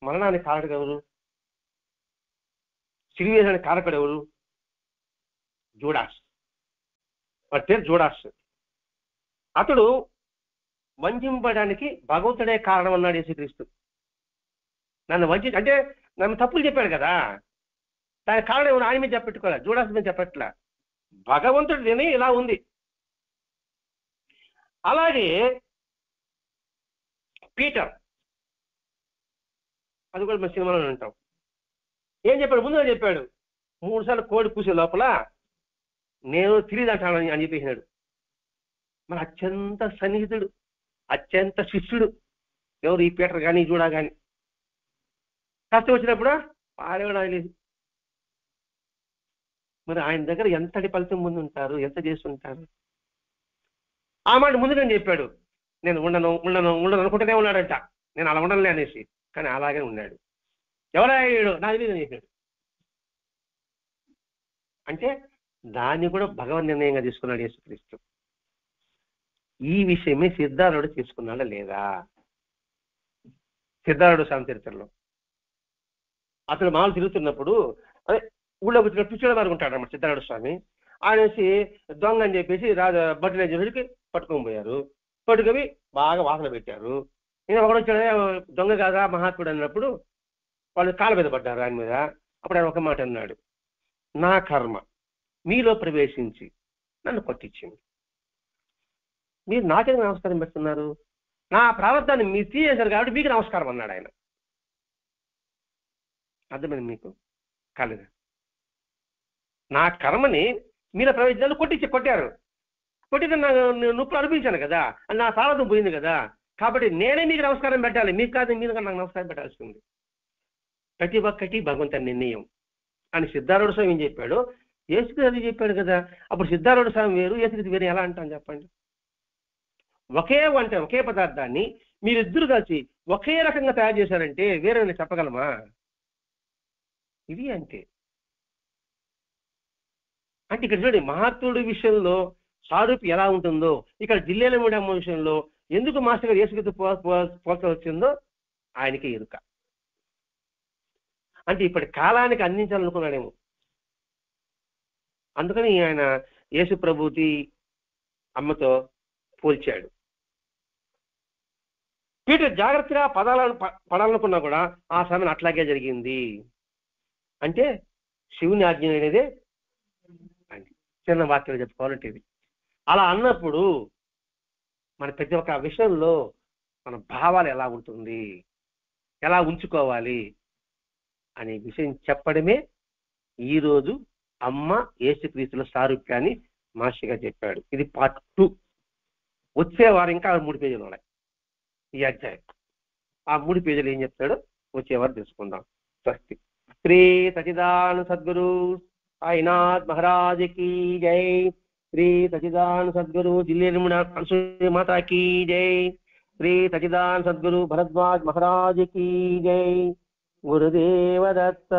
మరణానికి కారకుడు ఎవరు? సిలువేయడానికి కారకుడు ఎవరు? జూడాస్. వాడి పేరు జూడాస్. అతడు వంచింపడానికి భగవంతుడే కారణం అన్నాడు యేసుక్రీస్తు. నన్ను అంటే నన్ను తప్పులు చెప్పాడు కదా, దానికి కారణం ఎవరు? ఆయన మీద చెప్పెట్టుకోలే, జూడాస్ మీద చెప్పట్లా. భగవంతుడి తిని ఇలా ఉంది. అలాగే పీటర్, అది కూడా మన సినిమాలో ఉంటాం. ఏం చెప్పాడు? ముందుగా చెప్పాడు, 3 సార్లు కోడి కూసే లోపల నేను తిరిగిదంటాను అని చెప్పేసినాడు. మరి అత్యంత సన్నిహితుడు, అత్యంత శిష్యుడు ఎవరు? ఈ పీటర్ కానీ జూడా కానీ. కష్టం వచ్చినప్పుడు పాడేవాడు లేదు. మరి ఆయన దగ్గర ఎంతటి ఫలితం ముందు ఉంటారు, ఎంత చేస్తుంటారు? ఆ మాట ముందుగా చెప్పాడు. నేను ఉండను అనుకుంటూనే ఉన్నాడంట. నేను అలా ఉండనులే అనేసి, కానీ అలాగే ఉన్నాడు. ఎవరయ్యాడు? నా మీద చేశాడు. అంటే దాన్ని కూడా భగవన్ నిర్ణయంగా తీసుకున్నాడు యేసుక్రీస్తు. ఈ విషయమే సిద్ధార్థుడు తీసుకున్నాడా లేదా? సిద్ధార్థుడు శాంతిచరిత్రలో అతడు మామూలు తిరుగుతున్నప్పుడు అదే ఊళ్ళో పిచ్చోడు వారు ఉంటాడు అన్నమాట సిద్ధార్థుడు స్వామి. ఆయనేసి దొంగ అని చెప్పేసి బట్టలు చెప్పేసి పట్టుకొని పోయారు. పట్టుకొని బాగా వాసన పెట్టారు. నేను ఒకడు వచ్చాడు, దొంగ కాదా మహాత్ముడు అన్నప్పుడు వాళ్ళు కాళ్ళ మీద పడ్డారు ఆయన మీద. అప్పుడు ఆయన ఒక మాట అన్నాడు, నా కర్మ మీలో ప్రవేశించి నన్ను కొట్టించింది. మీరు నాకే నమస్కారం పెడుతున్నారు, నా ప్రారంధాన్ని మీరు తీసేశారు కాబట్టి మీకు నమస్కారం అన్నాడు ఆయన. అర్థమైంది మీకు? కాలేదు. నా కర్మని మీరు ప్రవేశించాలని కొట్టారు. కొట్టిన నొప్పులు అనిపించాను కదా, నా ప్రారంభం పోయింది కదా, కాబట్టి నేనే మీకు నమస్కారం పెట్టాలి, మీకు కాదు మీరు నాకు నమస్కారం పెట్టాల్సి ఉంది. ప్రతి ఒక్కటి భగవంతుని నిర్ణయం అని సిద్ధారూఢ స్వామి ఏం చెప్పాడు, యేసుక్రీస్తు అది చెప్పాడు కదా. అప్పుడు సిద్ధారూఢ స్వామి వేరు, యేసుక్రీస్తు వేరు ఎలా అంటాను చెప్పండి? ఒకే వంట ఒకే పదార్థాన్ని మీరిద్దరు కలిసి ఒకే రకంగా తయారు చేశారంటే వేరే చెప్పగలమా? ఇది అంతే. అంటే ఇక్కడ చూడండి, మహాత్ముడి విషయంలో సారూప్యం ఎలా ఉంటుందో ఇక్కడ జిల్లేల మీడియమ్మ విషయంలో ఎందుకు మాస్టర్ గారు యేసుక్రీస్తు పోల్చ వచ్చిందో ఆయనకి ఎరుక. అంటే ఇప్పటి కాలానికి అందించాలనుకున్నాడేమో, అందుకని ఆయన యేసు ప్రభుతి అమ్మతో పోల్చాడు. పీటర్ జాగ్రత్తగా పడాలనుకున్నా కూడా ఆ సమయం అట్లాగే జరిగింది. అంటే శివుని ఆజ్ఞ అనేదే చిన్న వాక్యాలు చెప్పుకోవాలంటే ఇది. అలా అన్నప్పుడు మన ప్రతి ఒక్క విషయంలో మన భావాలు ఎలా ఉంటుంది, ఎలా ఉంచుకోవాలి అనే విషయం చెప్పడమే ఈరోజు అమ్మ యేసుక్రీస్తుల సారూప్యాన్ని మాస్టర్ గారు చెప్పాడు. ఇది పార్ట్ 2. వచ్చే వారం ఇంకా 3 పేజీలు ఉన్నాయి ఈ అధ్యాయం. ఆ 3 పేజీలు ఏం చెప్తాడో వచ్చే వారం తెలుసుకుందాం. స్వస్తి. శ్రీ సచిదానంద సద్గురు సాయినాథ్ మహారాజ్ की जय. श्री सच्चिदानंद सद्गुरु जिले माता की जय. श्री सच्चिदानंद सद्गुरु भरद्वाज महाराज की जय. गुरुदेव दत्त.